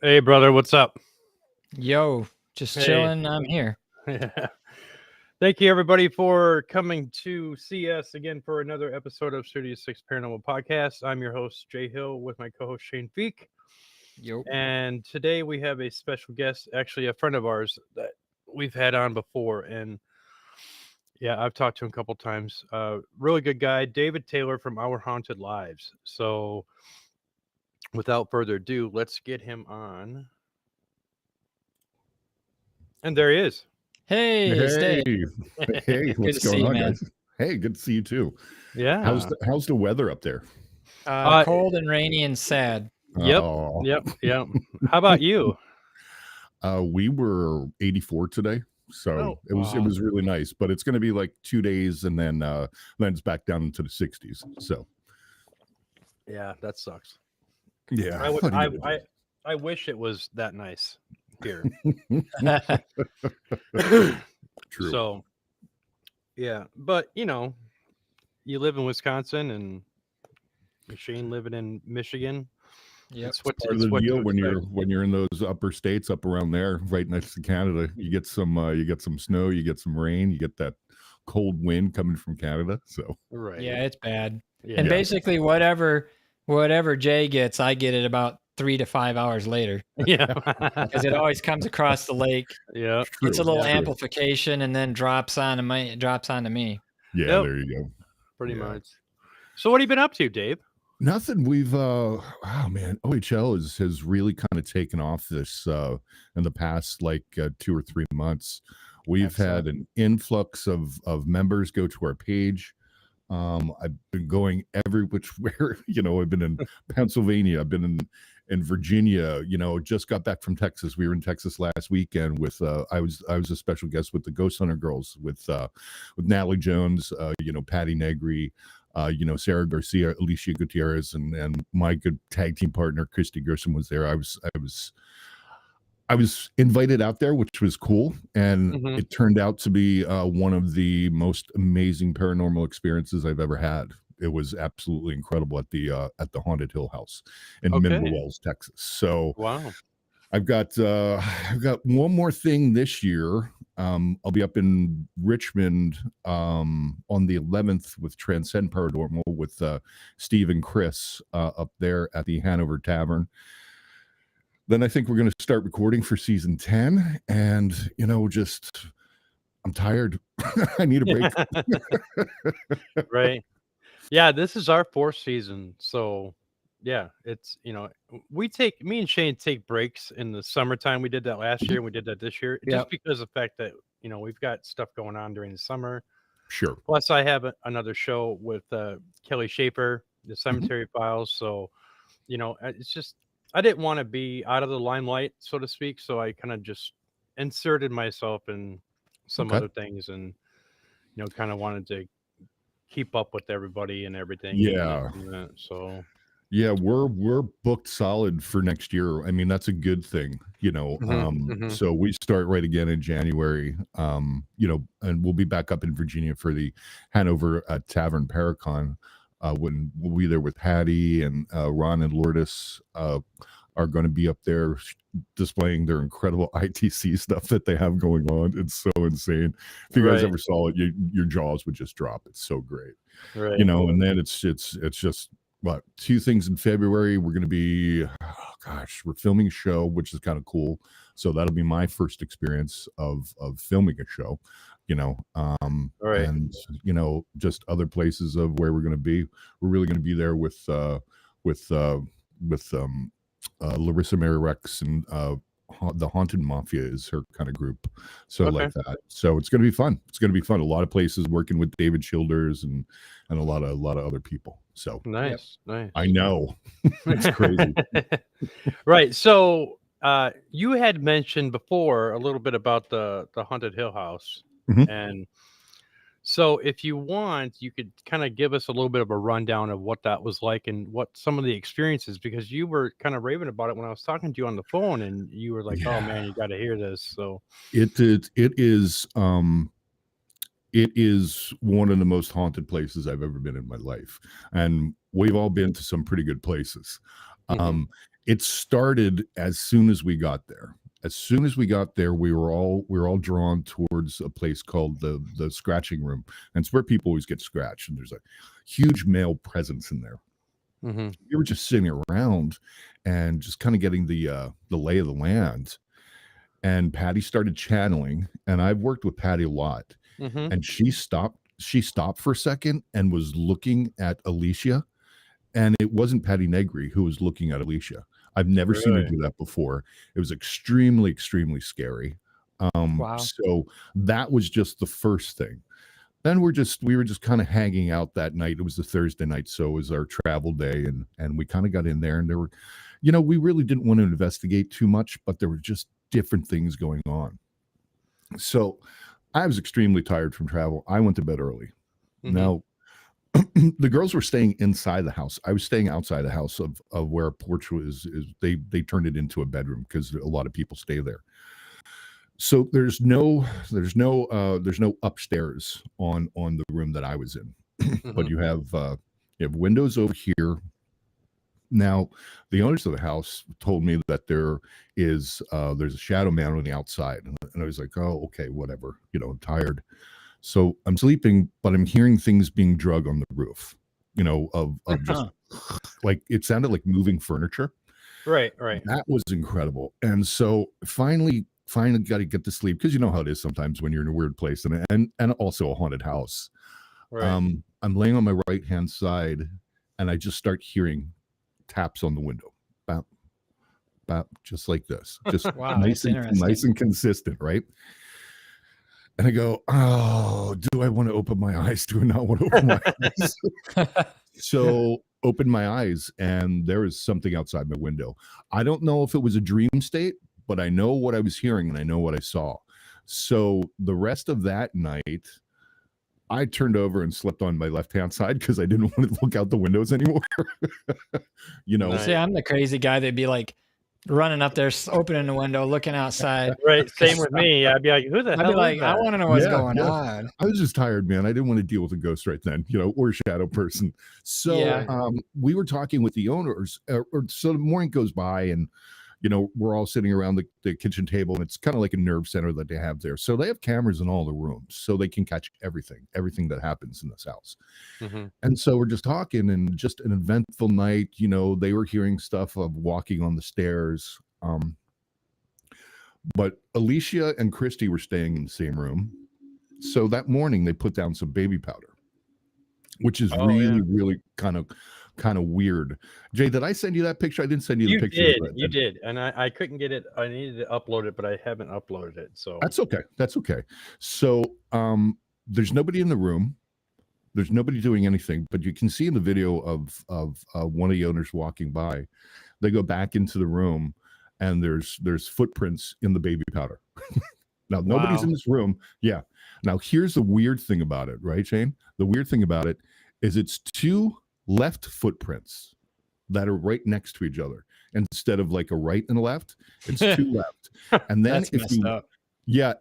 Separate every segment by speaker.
Speaker 1: Hey, brother, what's up?
Speaker 2: Yo, just
Speaker 1: Hey.
Speaker 2: chilling. I'm here.
Speaker 1: Thank you, everybody, for coming to see us again for another episode of Studio 6 Paranormal Podcast. I'm your host, Jay Hill, with my co host, Shane Feek.
Speaker 2: Yo.
Speaker 1: And today we have a special guest, actually, a friend of ours that we've had on before. And yeah, I've talked to him a couple times. Really good guy, David Taylor from Our Haunted Lives. So without further ado, let's get him on. And there he is.
Speaker 2: Hey, it's
Speaker 3: Hey,
Speaker 2: Dave.
Speaker 3: hey,
Speaker 2: Good
Speaker 3: what's
Speaker 2: to see
Speaker 3: going
Speaker 2: you,
Speaker 3: on,
Speaker 2: man.
Speaker 3: guys? Hey, good to see you too.
Speaker 1: Yeah.
Speaker 3: How's the weather up there?
Speaker 2: Cold and rainy and sad.
Speaker 1: Yep.
Speaker 3: Oh,
Speaker 1: Yep. How about you?
Speaker 3: we were 84 today, so
Speaker 1: Oh,
Speaker 3: it was really nice. But it's going to be like 2 days, and then it's back down into the 60s. So
Speaker 1: yeah, that sucks.
Speaker 3: yeah,
Speaker 1: I would,
Speaker 3: what are
Speaker 1: I,
Speaker 3: you gonna
Speaker 1: I, I wish it was that nice here.
Speaker 3: do? True.
Speaker 1: So, yeah, but you live in Wisconsin and Shane living in Michigan.
Speaker 2: Yep.
Speaker 1: It's what
Speaker 3: Part of
Speaker 1: it's
Speaker 3: the
Speaker 1: what
Speaker 3: deal
Speaker 1: to expect.
Speaker 3: when you're in those upper states up around there, right next to Canada, you get some snow, you get some rain, you get that cold wind coming from Canada. So
Speaker 1: Right.
Speaker 2: Yeah, it's bad.
Speaker 1: Yeah.
Speaker 2: And basically, whatever Jay gets, I get it about 3 to 5 hours later
Speaker 1: Yeah.
Speaker 2: because it always comes across the lake.
Speaker 1: Yeah.
Speaker 2: It's a little
Speaker 3: true.
Speaker 2: amplification and then drops onto me.
Speaker 3: Yeah,
Speaker 1: Yep.
Speaker 3: there you go.
Speaker 1: Pretty
Speaker 3: Yeah.
Speaker 1: much. So, what have you been up to, Dave?
Speaker 3: Nothing. We've oh man, OHL has really kind of taken off this in the past 2 or 3 months. We've had an influx of members go to our page. I've been going every which where, I've been in Pennsylvania, I've been in Virginia, just got back from Texas. We were in Texas last weekend with I was a special guest with the Ghost Hunter girls with Natalie Jones, Patty Negri, Sarah Garcia, Alicia Gutierrez, and my good tag team partner Christy Gerson was there. I was invited out there, which was cool, and
Speaker 1: Mhm.
Speaker 3: it turned out to be one of the most amazing paranormal experiences I've ever had. It was absolutely incredible at the Haunted Hill House in Mineral
Speaker 1: Okay.
Speaker 3: Wells, Texas. So
Speaker 1: Wow.
Speaker 3: I've got one more thing this year. I'll be up in Richmond on the 11th with Transcend Paranormal with Steve and Chris up there at the Hanover Tavern. Then I think we're going to start recording for season 10, and just I'm tired. I need a break.
Speaker 1: Right. Yeah, this is our fourth season. So, yeah, it's, me and Shane take breaks in the summertime. We did that last year and we did that this year just
Speaker 2: Yep.
Speaker 1: because of the fact that, we've got stuff going on during the summer.
Speaker 3: Sure.
Speaker 1: Plus, I have another show with Kelly Schaefer, the Cemetery Files. So, it's just, I didn't want to be out of the limelight, so to speak. So I kind of just inserted myself in some
Speaker 3: Okay.
Speaker 1: other things and, kind of wanted to keep up with everybody and everything.
Speaker 3: Yeah.
Speaker 1: So
Speaker 3: Yeah, we're booked solid for next year. I mean, that's a good thing, So we start right again in January, and we'll be back up in Virginia for the Hanover Tavern Paracon. When we'll be there with Patty and Ron and Lourdes are going to be up there displaying their incredible ITC stuff that they have going on. It's so insane. If you guys
Speaker 1: Right.
Speaker 3: ever saw it, your jaws would just drop. It's so great,
Speaker 1: right.
Speaker 3: And then it's just what, 2 things in February. We're going to be, we're filming a show, which is kind of cool. So that'll be my first experience of filming a show,
Speaker 1: Right.
Speaker 3: and just other places of where we're going to be. We're really going to be there with Larissa Mary Rex and the Haunted Mafia is her kind of group. So
Speaker 1: Okay.
Speaker 3: like that. So it's going to be fun. It's going to be fun. A lot of places working with David Childers and a lot of other people. So
Speaker 1: Nice.
Speaker 3: I know it's crazy.
Speaker 1: Right. So you had mentioned before a little bit about the Haunted Hill House.
Speaker 3: Mhm.
Speaker 1: And so if you want, you could kind of give us a little bit of a rundown of what that was like and what some of the experiences, because you were kind of raving about it when I was talking to you on the phone and you were like, oh man, you got to hear this. So
Speaker 3: It is one of the most haunted places I've ever been in my life. And we've all been to some pretty good places. It started as soon as we got there. As soon as we got there, we were all drawn towards a place called the scratching room, and it's where people always get scratched. And there's a huge male presence in there.
Speaker 1: Mm-hmm.
Speaker 3: We were just sitting around and just kind of getting the lay of the land. And Patty started channeling, and I've worked with Patty a lot.
Speaker 1: Mm-hmm.
Speaker 3: And she stopped. She stopped for a second and was looking at Alicia, and it wasn't Patty Negri who was looking at Alicia. I've never seen her
Speaker 1: Really?
Speaker 3: do that before. It was extremely, extremely scary.
Speaker 2: Wow.
Speaker 3: So that was just the first thing. Then we were just kind of hanging out that night. It was the Thursday night, so it was our travel day, and we kind of got in there, and there were, we really didn't want to investigate too much, but there were just different things going on. So I was extremely tired from travel. I went to bed early.
Speaker 1: Mm-hmm.
Speaker 3: Now the girls were staying inside the house. I was staying outside the house of where a porch was. They turned it into a bedroom because a lot of people stay there. So there's no upstairs on the room that I was in, but
Speaker 1: Mm-hmm.
Speaker 3: you have windows over here. Now, the owners of the house told me that there's a shadow man on the outside, and I was like, oh, okay, whatever. I'm tired. So I'm sleeping, but I'm hearing things being drug on the roof, of just like it sounded like moving furniture.
Speaker 1: Right.
Speaker 3: That was incredible. And so finally got to get to sleep because you know how it is sometimes when you're in a weird place and also a haunted house.
Speaker 1: Right.
Speaker 3: I'm laying on my right hand side, and I just start hearing taps on the window, bap, bap, just like this, just
Speaker 2: Wow, that's interesting.
Speaker 3: nice and consistent, right? And I go, oh, do I want to open my eyes? Do I not want to open my eyes? So open my eyes, and there is something outside my window. I don't know if it was a dream state, but I know what I was hearing and I know what I saw. So the rest of that night, I turned over and slept on my left-hand side because I didn't want to look out the windows anymore.
Speaker 1: Nice.
Speaker 2: See, I'm the crazy guy that'd be like running up there, opening the window, looking outside.
Speaker 1: Right. Same with me. I'd be like, who the
Speaker 2: I'd
Speaker 1: hell
Speaker 2: be
Speaker 1: is
Speaker 2: like, I
Speaker 1: that?
Speaker 2: want to know what's
Speaker 3: Yeah,
Speaker 2: going
Speaker 3: yeah.
Speaker 2: on.
Speaker 3: I was just tired, man. I didn't want to deal with a ghost right then, or a shadow person. So
Speaker 2: Yeah.
Speaker 3: we were talking with the owners, so the morning goes by, and we're all sitting around the kitchen table, and it's kind of like a nerve center that they have there. So they have cameras in all the rooms, so they can catch everything that happens in this house.
Speaker 1: Mm-hmm.
Speaker 3: And so we're just talking, and just an eventful night. They were hearing stuff of walking on the stairs. But Alicia and Christy were staying in the same room. So that morning they put down some baby powder, which is really, really kind of weird. Jay, did I send you that picture? I didn't send you the picture.
Speaker 1: You did. And I couldn't get it. I needed to upload it, but I haven't uploaded it. So
Speaker 3: That's okay. So there's nobody in the room. There's nobody doing anything, but you can see in the video of one of the owners walking by. They go back into the room, and there's footprints in the baby powder. Now nobody's in this room. Yeah. Now here's the weird thing about it, right, Shane? The weird thing about it is it's two left footprints that are right next to each other. Instead of like a right and a left, it's two left. And then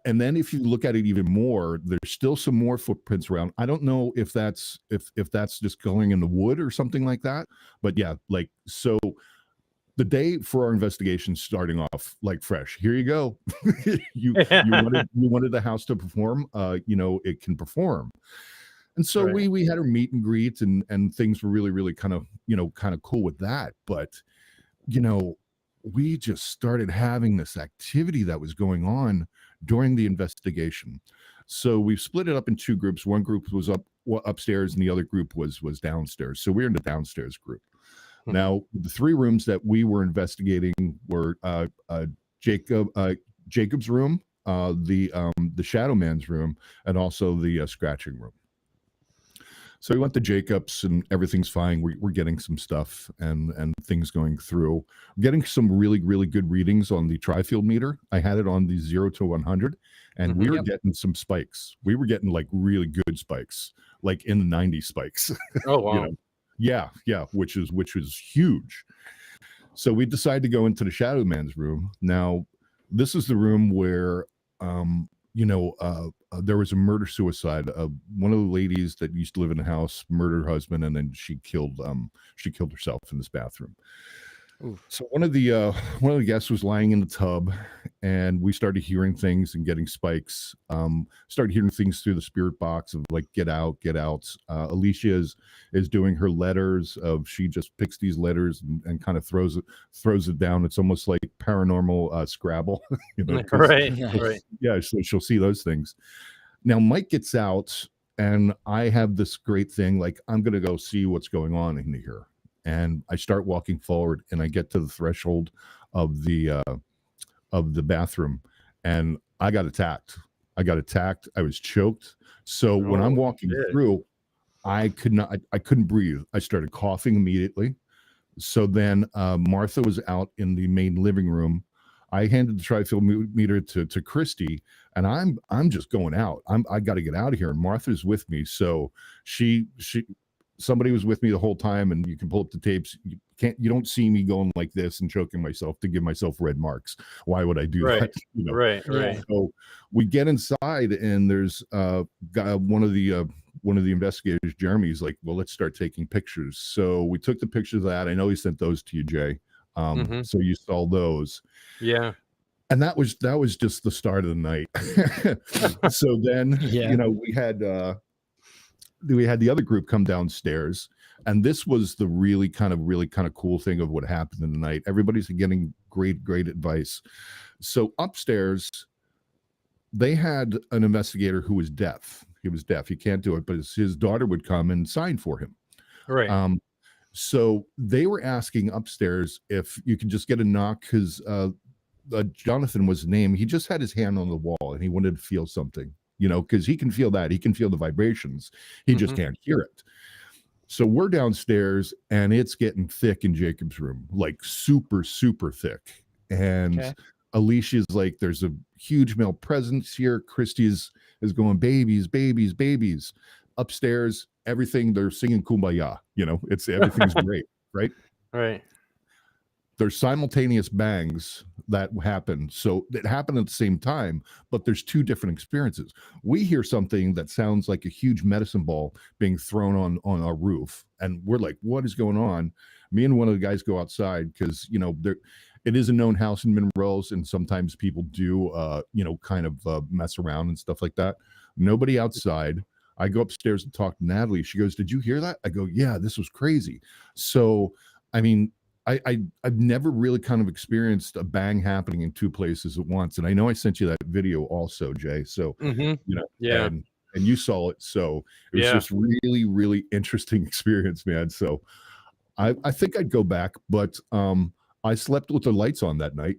Speaker 3: and then if you look at it even more, there's still some more footprints around. I don't know if that's just going in the wood or something like that. But yeah, like so the day for our investigation starting off like fresh. Here you go. you wanted the house to perform. It can perform. And so we had our meet and greet, and things were really, really kind of cool with that. But we just started having this activity that was going on during the investigation. So we split it up in two groups. One group was upstairs, and the other group was downstairs. So we're in the downstairs group. Now, the three rooms that we were investigating were Jacob's room, the Shadow Man's room, and also the scratching room. So we went to Jacob's, and everything's fine. We're getting some stuff and things going through. I'm getting some really, really good readings on the tri-field meter. I had it on the 0 to 100, and we were getting some spikes. We were getting like really good spikes, like in the 90 spikes.
Speaker 1: Oh wow.
Speaker 3: Yeah, which is huge. So we decided to go into the Shadow Man's room. Now, this is the room where, there was a murder suicide. One of the ladies that used to live in the house murdered her husband, and then she killed herself in this bathroom.
Speaker 2: Oof.
Speaker 3: So one of the guests was lying in the tub, and we started hearing things and getting spikes. Started hearing things through the spirit box of like "get out, get out." Alicia is doing her letters. Of she just picks these letters and kind of throws it down. It's almost like paranormal Scrabble, you know. 'Cause
Speaker 1: Right, right.
Speaker 2: Nice.
Speaker 3: yeah, so she'll see those things. Now Mike gets out, and I have this great thing. Like I'm gonna go see what's going on in here, and I start walking forward, and I get to the threshold of the bathroom, and I got attacked. I was choked. So when I'm
Speaker 1: Oh,
Speaker 3: walking
Speaker 1: shit.
Speaker 3: through, I could not. I couldn't breathe. I started coughing immediately. So then Martha was out in the main living room. I handed the tri-field meter to Christy, and I'm just going out. I got to get out of here. And Martha's with me, so she somebody was with me the whole time, and you can pull up the tapes. You don't see me going like this and choking myself to give myself red marks. Why would I do
Speaker 1: Right,
Speaker 3: that? You know.
Speaker 1: right,
Speaker 2: Yeah.
Speaker 1: right.
Speaker 3: So we get inside, and there's one of the investigators, Jeremy's like, well, let's start taking pictures. So we took the pictures of that. I know he sent those to you, Jay.
Speaker 1: Mhm.
Speaker 3: So you saw those,
Speaker 1: Yeah.
Speaker 3: and that was just the start of the night. So then,
Speaker 2: Yeah.
Speaker 3: we had the other group come downstairs, and this was the really kind of cool thing of what happened in the night. Everybody's getting great advice. So upstairs, they had an investigator who was deaf. He was deaf. He can't do it, but his daughter would come and sign for him.
Speaker 1: Right.
Speaker 3: So they were asking upstairs if you could just get a knock, because Jonathan was his name. He just had his hand on the wall and he wanted to feel something, because he can feel that. He can feel the vibrations. He just
Speaker 1: Mhm.
Speaker 3: can't hear it. So we're downstairs, and it's getting thick in Jacob's room, like super, super thick. And
Speaker 2: Okay.
Speaker 3: Alicia's like, there's a huge male presence here. Christy's is going, babies, babies, babies. Upstairs, everything, they're singing Kumbaya. Everything's great, right?
Speaker 1: Right.
Speaker 3: There's simultaneous bangs that happen. So it happened at the same time, but there's two different experiences. We hear something that sounds like a huge medicine ball being thrown on our roof, and we're like, what is going on? Me and one of the guys go outside, because there it is a known house in Monroe's, and sometimes people do mess around and stuff like that. Nobody outside. I go upstairs and talk to Natalie. She goes, did you hear that? I go, yeah, this was crazy. So I mean, I've never really kind of experienced a bang happening in two places at once. And I know I sent you that video also, Jay. So
Speaker 1: Mhm. Yeah.
Speaker 3: and you saw it. So it was
Speaker 1: Yeah.
Speaker 3: just really, really interesting experience, man. So I think I'd go back, but I slept with the lights on that night.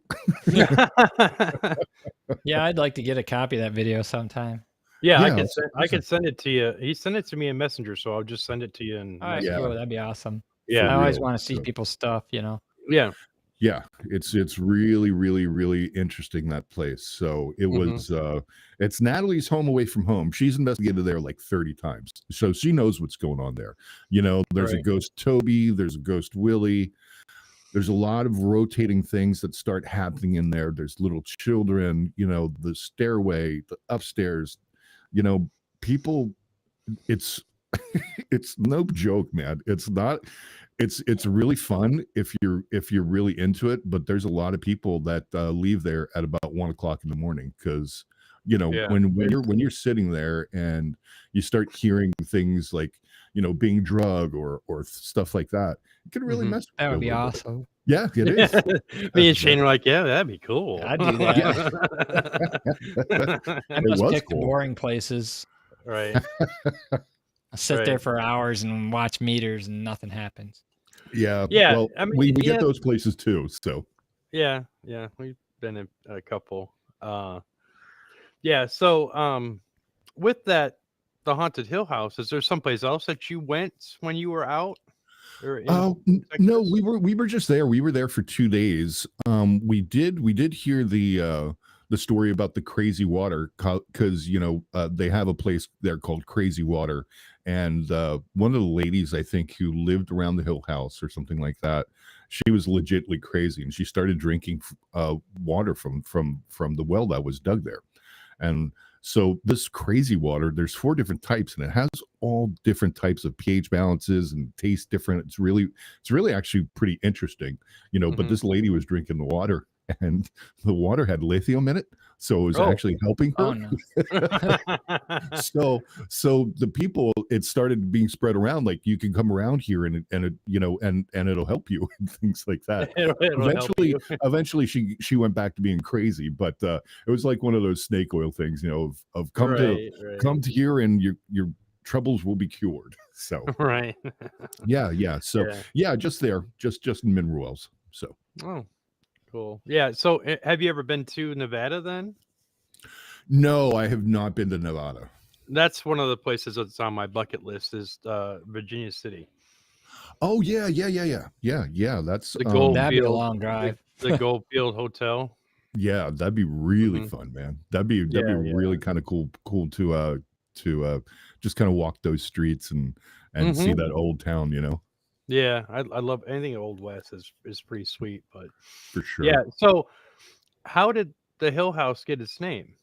Speaker 2: Yeah, I'd like to get a copy of that video sometime.
Speaker 1: Yeah,
Speaker 3: Yeah,
Speaker 1: I could send it to you. He sent it to me in Messenger, so I'll just send it to you in
Speaker 2: All right,
Speaker 3: Yeah.
Speaker 1: Messenger.
Speaker 2: cool. That'd be awesome.
Speaker 1: Yeah.
Speaker 2: I always
Speaker 3: real.
Speaker 2: want to see
Speaker 3: So-
Speaker 2: people's stuff,
Speaker 1: Yeah.
Speaker 3: Yeah, it's really, really, really interesting, that place. So it
Speaker 1: Mhm.
Speaker 3: was it's Natalie's home away from home. She's investigated there like 30 times. So she knows what's going on there. There's a
Speaker 1: Right.
Speaker 3: ghost Toby, there's a ghost Willie. There's a lot of rotating things that start happening in there. There's little children, the stairway, the upstairs, people. It's it's no joke, man. It's not. It's really fun if you're really into it. But there's a lot of people that leave there at about 1 o'clock in the morning, because
Speaker 1: Yeah.
Speaker 3: when you're sitting there and you start hearing things like being drugged or stuff like that, it can really
Speaker 1: Mhm.
Speaker 3: mess with
Speaker 2: That
Speaker 3: you a
Speaker 2: would be
Speaker 3: little bit.
Speaker 2: awesome.
Speaker 3: Yeah, it is.
Speaker 1: Me and Shane are like, yeah, that'd be cool.
Speaker 2: I'd do that. I
Speaker 3: It
Speaker 2: must
Speaker 3: was
Speaker 2: pick the
Speaker 3: cool.
Speaker 2: boring places.
Speaker 1: Right.
Speaker 2: I sit there
Speaker 1: Right.
Speaker 2: for hours and watch meters and nothing happens.
Speaker 3: Yeah.
Speaker 1: Yeah,
Speaker 3: Well,
Speaker 1: I mean,
Speaker 3: we
Speaker 1: yeah.
Speaker 3: get those places too. So
Speaker 1: Yeah, we've been in a couple. Yeah, so with that, the Haunted Hill House, is there someplace else that you went when you were out? Or in
Speaker 3: no,
Speaker 1: Texas?
Speaker 3: we were just there. We were there for 2 days. We did hear the story about the crazy water, because they have a place there called Crazy Water, and one of the ladies, I think, who lived around the Hill House or something like that, she was legitimately crazy, and she started drinking water from the well that was dug there. And So this crazy water, there's 4 different types, and it has all different types of pH balances and tastes different. It's really actually pretty interesting, but
Speaker 1: Mhm.
Speaker 3: this lady was drinking the water, and the water had lithium in it, so it was
Speaker 1: Oh.
Speaker 3: actually helping
Speaker 2: Oh
Speaker 3: her.
Speaker 2: no.
Speaker 3: So the people, it started being spread around, like, you can come around here and it'll help you and things like that.
Speaker 1: It'll help
Speaker 3: Eventually,
Speaker 1: you.
Speaker 3: eventually she went back to being crazy, but it was like one of those snake oil things, of
Speaker 1: Right.
Speaker 3: come to here and your troubles will be cured. So
Speaker 1: Right.
Speaker 3: yeah. So
Speaker 1: Yeah.
Speaker 3: yeah, just there, just in mineral wells. So
Speaker 1: Oh, cool. Yeah. So, have you ever been to Nevada then?
Speaker 3: no, I have not been to Nevada.
Speaker 1: That's one of the places that's on my bucket list is Virginia City.
Speaker 3: Oh yeah. That's
Speaker 1: The
Speaker 2: That'd be a
Speaker 1: Goldfield,
Speaker 2: long drive.
Speaker 1: the Goldfield Hotel.
Speaker 3: yeah, that'd be really
Speaker 1: Mhm.
Speaker 3: fun, man. That'd be
Speaker 1: Yeah.
Speaker 3: really kind of cool to just kind of walk those streets and see
Speaker 1: Mhm.
Speaker 3: that old town,
Speaker 1: Yeah. I love anything Old West is pretty sweet, but
Speaker 3: for sure.
Speaker 1: yeah. So, how did the Hill House get its name?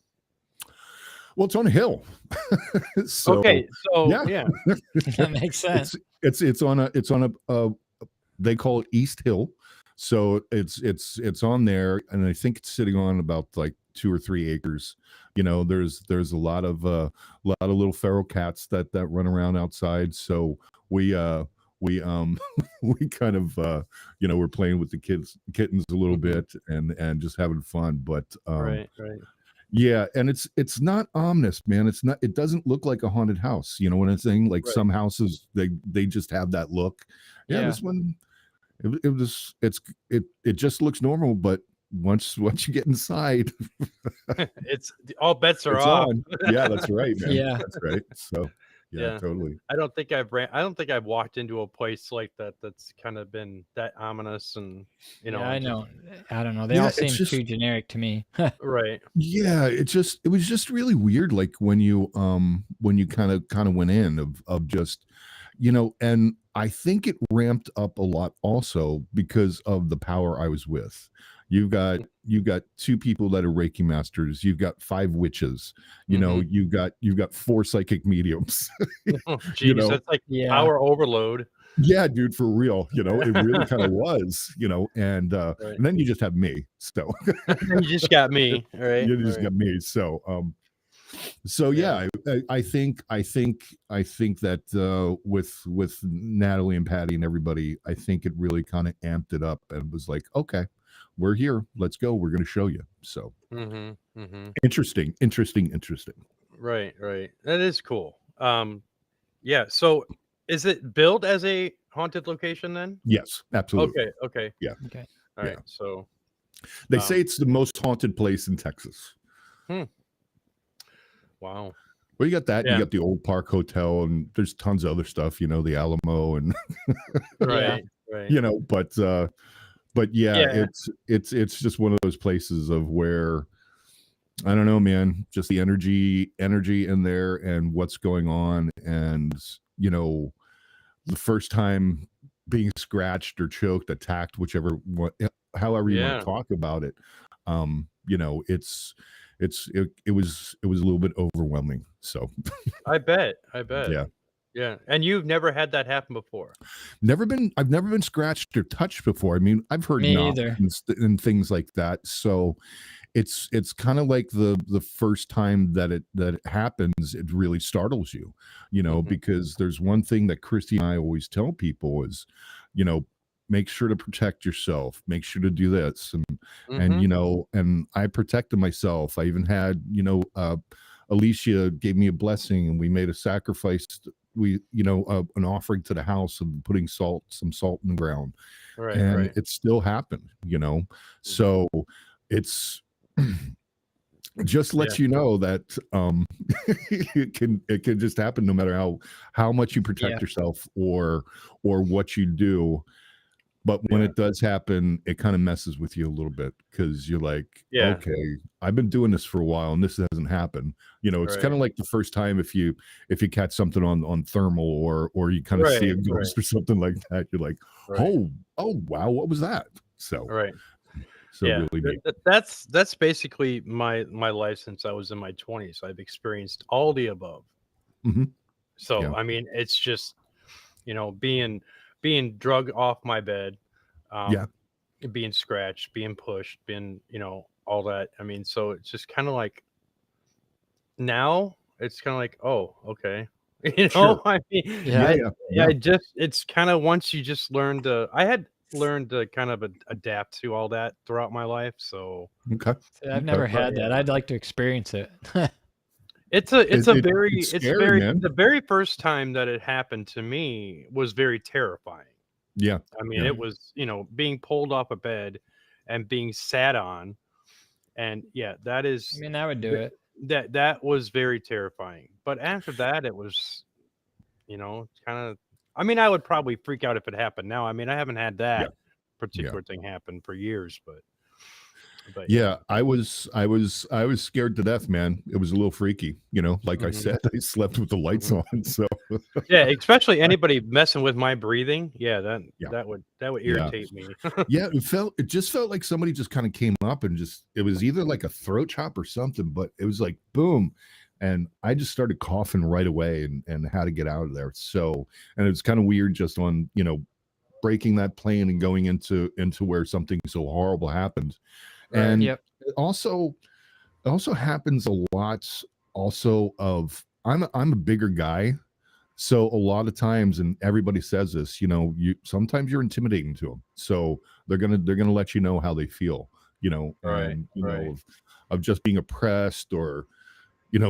Speaker 3: Well, it's on a hill. So
Speaker 1: Okay. So,
Speaker 3: yeah,
Speaker 1: yeah.
Speaker 2: That makes sense.
Speaker 3: it's on a they call it East Hill. So it's on there, and I think it's sitting on about like 2 or 3 acres. There's a lot of little feral cats that run around outside. So we we kind of we're playing with the kittens a little
Speaker 1: Mhm.
Speaker 3: bit and just having fun. But
Speaker 1: Right. Right.
Speaker 3: yeah, and it's not ominous, man. It doesn't look like a haunted house. You know what I'm saying? Like
Speaker 1: Right.
Speaker 3: some houses, they just have that look. Yeah,
Speaker 1: Yeah.
Speaker 3: this one, it just looks normal, but once you get inside,
Speaker 1: It's all bets are
Speaker 3: it's
Speaker 1: off.
Speaker 3: on. Yeah, that's right, man.
Speaker 2: Yeah.
Speaker 3: That's right. So yeah,
Speaker 1: Yeah.
Speaker 3: totally.
Speaker 1: I don't think I've walked into a place like that that's kind of been that ominous and,
Speaker 2: Yeah, I
Speaker 1: just
Speaker 2: know. I don't know. They
Speaker 3: Yeah,
Speaker 2: all
Speaker 3: it's
Speaker 2: seem
Speaker 3: just
Speaker 2: too generic to me.
Speaker 1: right.
Speaker 3: yeah, it was just really weird, like when you kind of went in of just and I think it ramped up a lot also because of the power I was with. You've got 2 people that are Reiki masters, you've got 5 witches,
Speaker 1: Mhm.
Speaker 3: you've got 4 psychic mediums.
Speaker 1: Oh,
Speaker 3: you
Speaker 1: geez,
Speaker 3: know
Speaker 1: that's like
Speaker 2: Yeah.
Speaker 1: power overload.
Speaker 3: yeah, dude, for real, it really kind of was,
Speaker 1: Right.
Speaker 3: and then you just have me. So
Speaker 1: You just got me, right?
Speaker 3: you just
Speaker 1: Right.
Speaker 3: got me. So
Speaker 1: Yeah.
Speaker 3: yeah, I think that with Natalie and Patty and everybody, I think it really kind of amped it up and was like, okay, we're here, let's go, we're going to show you. So
Speaker 1: Mhm. Mhm.
Speaker 3: interesting.
Speaker 1: Right, right. That is cool. Yeah, so is it billed as a haunted location then?
Speaker 3: Yes, absolutely.
Speaker 1: Okay, okay.
Speaker 3: Yeah,
Speaker 2: Okay.
Speaker 1: All
Speaker 3: yeah.
Speaker 1: right. So,
Speaker 3: They
Speaker 1: um
Speaker 3: say it's the most haunted place in Texas.
Speaker 1: hmm, wow.
Speaker 3: Well, you got that. You
Speaker 1: Yeah.
Speaker 3: got the Old Park Hotel, and there's tons of other stuff. The Alamo, and
Speaker 2: Yeah.
Speaker 1: Right, right.
Speaker 3: but yeah,
Speaker 1: Yeah.
Speaker 3: it's just one of those places of where I don't know, man, just the energy in there and what's going on, and the first time being scratched or choked, attacked, however you want
Speaker 1: Yeah.
Speaker 3: to talk about it. It was a little bit overwhelming. So
Speaker 1: I bet. I bet.
Speaker 3: yeah.
Speaker 1: Yeah. And you've never had that happen before?
Speaker 3: I've never been scratched or touched before. I mean, I've heard
Speaker 2: Me
Speaker 3: knocks
Speaker 2: either.
Speaker 3: and things like that. So it's kind of like the first time that it happens, it really startles you,
Speaker 1: Mhm.
Speaker 3: because there's one thing that Christy and I always tell people is, make sure to protect yourself, make sure to do this. And
Speaker 1: Mhm.
Speaker 3: and I protected myself. I even had, Alicia gave me a blessing, and we made a sacrifice. An offering to the house of putting some salt in the ground,
Speaker 1: Right,
Speaker 3: and
Speaker 1: right.
Speaker 3: it still happened.
Speaker 1: Mhm.
Speaker 3: So it's just
Speaker 1: Yeah.
Speaker 3: lets you know that it can just happen no matter how much you
Speaker 2: Yeah.
Speaker 3: protect yourself or what you do. But when
Speaker 1: Yeah.
Speaker 3: it does happen, it kind of messes with you a little bit, because you're like,
Speaker 1: Yeah.
Speaker 3: okay, I've been doing this for a while and this hasn't happened. It's kind
Speaker 1: Right.
Speaker 3: of like the first time if you catch something on thermal, or you kind of see a
Speaker 1: Right, right,
Speaker 3: ghost or something like that, you're like,
Speaker 1: right,
Speaker 3: oh wow, what was that? So
Speaker 1: right.
Speaker 3: So
Speaker 1: Yeah,
Speaker 3: really neat.
Speaker 1: that's basically my life since I was in my 20s. I've experienced all the above.
Speaker 3: Hmm.
Speaker 1: So
Speaker 3: Yeah.
Speaker 1: I mean, it's just being drug off my bed,
Speaker 3: Yeah.
Speaker 1: um, being scratched, being pushed, being all that. I mean, so it's just kind of like now it's kind of like, oh, okay,
Speaker 3: Sure.
Speaker 1: I mean,
Speaker 2: Yeah.
Speaker 3: Yeah.
Speaker 1: I
Speaker 3: Yeah. Yeah.
Speaker 1: I just it's kind of once you just learn to. I had learned to kind of adapt to all that throughout my life. So
Speaker 3: Okay.
Speaker 2: See, I've
Speaker 3: Okay.
Speaker 2: never
Speaker 1: but
Speaker 2: had
Speaker 1: yeah.
Speaker 2: that. I'd like to experience it.
Speaker 1: It's a very
Speaker 3: It's scary, man.
Speaker 1: the very first time that it happened to me was very terrifying.
Speaker 3: Yeah.
Speaker 1: I mean,
Speaker 3: Yeah.
Speaker 1: it was, being pulled off a bed and being sat on, and yeah, that
Speaker 2: I
Speaker 1: is
Speaker 2: mean, that would do it.
Speaker 1: that was very terrifying. But after that, it was, kind of. I mean, I would probably freak out if it happened now. I mean, I haven't had
Speaker 3: Yeah.
Speaker 1: that
Speaker 3: Yeah.
Speaker 1: particular thing happen for years, but yeah.
Speaker 3: Yeah, I was scared to death, man. It was a little freaky, like I
Speaker 1: Mhm,
Speaker 3: said, I slept with the lights
Speaker 1: mhm.
Speaker 3: on. So
Speaker 1: Yeah, especially anybody messing with my breathing. Yeah,
Speaker 3: yeah,
Speaker 1: that would
Speaker 3: yeah.
Speaker 1: irritate me.
Speaker 3: Yeah, it just felt like somebody just kind of came up and just it was either like a throat chop or something, but it was like boom. And I just started coughing right away and had to get out of there. So and it was kind of weird just on, breaking that plane and going into where something so horrible happened.
Speaker 1: Right.
Speaker 3: And
Speaker 2: Yep.
Speaker 3: it also happens a lot also of I'm a bigger guy, so a lot of times, and everybody says this, you sometimes you're intimidating to them, so they're gonna let you know how they feel,
Speaker 1: Right.
Speaker 3: and
Speaker 1: Right.
Speaker 3: of just being oppressed, or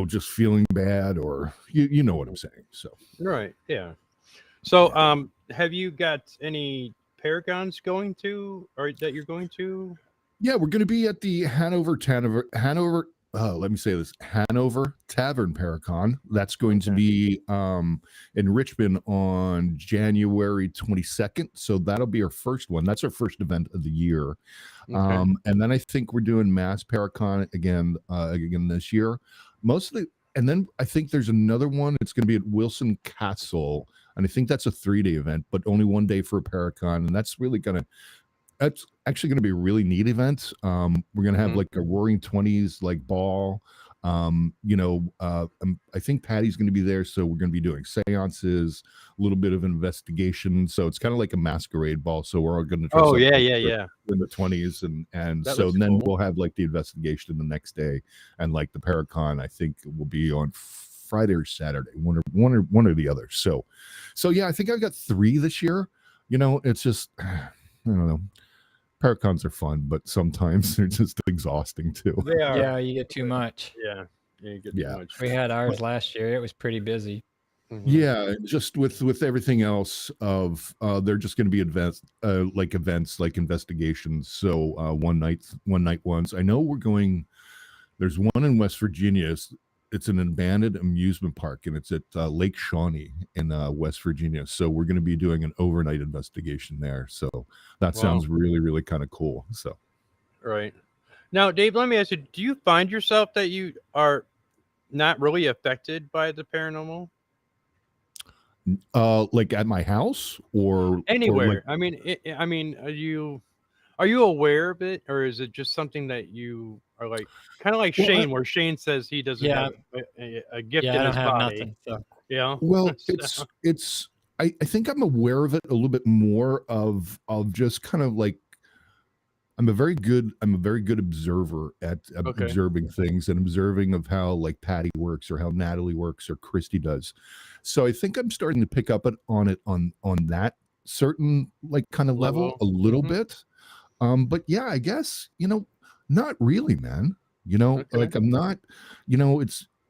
Speaker 3: just feeling bad, or you know what I'm
Speaker 1: Mhm.
Speaker 3: saying. So
Speaker 1: Right. Yeah. So,
Speaker 3: yeah.
Speaker 1: have you got any paragons going to, or that you're going to?
Speaker 3: Yeah, we're going to be at the Hanover. Let me say this: Hanover Tavern Paracon. That's going to
Speaker 1: Okay.
Speaker 3: be in Richmond on January 22nd. So that'll be our first one. That's our first event of the year.
Speaker 1: Okay.
Speaker 3: And then I think we're doing Mass Paracon again this year. Mostly, and then I think there's another one. It's going to be at Wilson Castle, and I think that's a 3-day event, but only one day for a Paracon, and that's actually going to be a really neat event. We're going to have
Speaker 1: Mhm.
Speaker 3: like a Roaring Twenties like ball. I think Patty's going to be there, so we're going to be doing seances, a little bit of investigation. So it's kind of like a masquerade ball. So we're all going to dress
Speaker 1: Oh
Speaker 3: up
Speaker 1: yeah,
Speaker 3: like
Speaker 1: yeah,
Speaker 3: we're
Speaker 1: yeah.
Speaker 3: in the 20s, and
Speaker 1: That
Speaker 3: so
Speaker 1: looks
Speaker 3: then
Speaker 1: cool.
Speaker 3: we'll have like the investigation the next day, and like the Paracon I think will be on Friday or Saturday, one or the other. So yeah, I think I've got 3 this year. It's just I don't know. Paracons are fun, but sometimes they're just exhausting too.
Speaker 1: They are.
Speaker 2: Yeah, you get too much.
Speaker 1: Yeah. Yeah, you get too
Speaker 3: Yeah.
Speaker 1: much.
Speaker 2: We had
Speaker 3: But
Speaker 2: ours last year. It was pretty busy.
Speaker 1: Mhm.
Speaker 3: yeah, just with everything else of they're just going to be events like investigations. So one night ones. I know we're going. There's one in West Virginia. It's an abandoned amusement park, and it's at Lake Shawnee in West Virginia. So we're going to be doing an overnight investigation there. So that
Speaker 1: Wow.
Speaker 3: sounds really, really kind of cool. So
Speaker 1: Right. Now, Dave, let me ask you: do you find yourself that you are not really affected by the paranormal
Speaker 3: like at my house, or like
Speaker 1: anywhere? I mean, I mean, are you aware of it, or is it just something that you are like, kind of like
Speaker 3: well I,
Speaker 1: Shane, where Shane says he doesn't
Speaker 2: Yeah.
Speaker 1: have a gift
Speaker 2: Yeah, I
Speaker 1: in
Speaker 2: don't
Speaker 1: his
Speaker 2: have
Speaker 1: body,
Speaker 2: nothing. So
Speaker 3: well
Speaker 1: So,
Speaker 3: it's I think I'm aware of it a little bit more of just kind of like I'm a very good observer at
Speaker 1: okay.
Speaker 3: observing things and observing of how like Patty works or how Natalie works or Christy does. So I think I'm starting to pick up on it on that certain like kind of level
Speaker 1: Level.
Speaker 3: a little
Speaker 1: Hmm.
Speaker 3: bit. But yeah, I guess, not really, man.
Speaker 1: Okay.
Speaker 3: Like I'm not,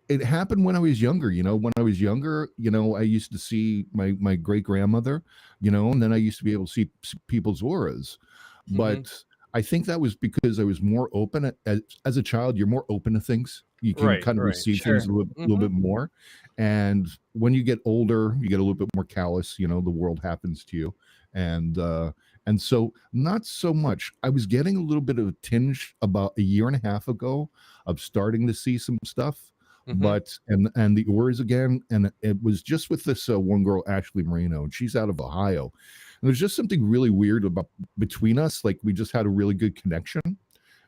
Speaker 3: it happened when I was younger. When I was younger, I used to see my great grandmother, and then I used to be able to see people's auras.
Speaker 1: Hmm.
Speaker 3: But I think that was because I was more open as a child. You're more open to things. You can
Speaker 1: Right.
Speaker 3: kind of
Speaker 1: Right.
Speaker 3: receive things
Speaker 2: sure.
Speaker 3: a little
Speaker 1: Hmm.
Speaker 3: bit more. And when you get older, you get a little bit more callous. The world happens to you, and so not so much. I was getting a little bit of a tinge about a year and a half ago of starting to see some stuff,
Speaker 1: Hmm.
Speaker 3: but and the auras again, and it was just with this one girl, Ashley Moreno, and she's out of Ohio. And there's just something really weird about between us. Like we just had a really good connection.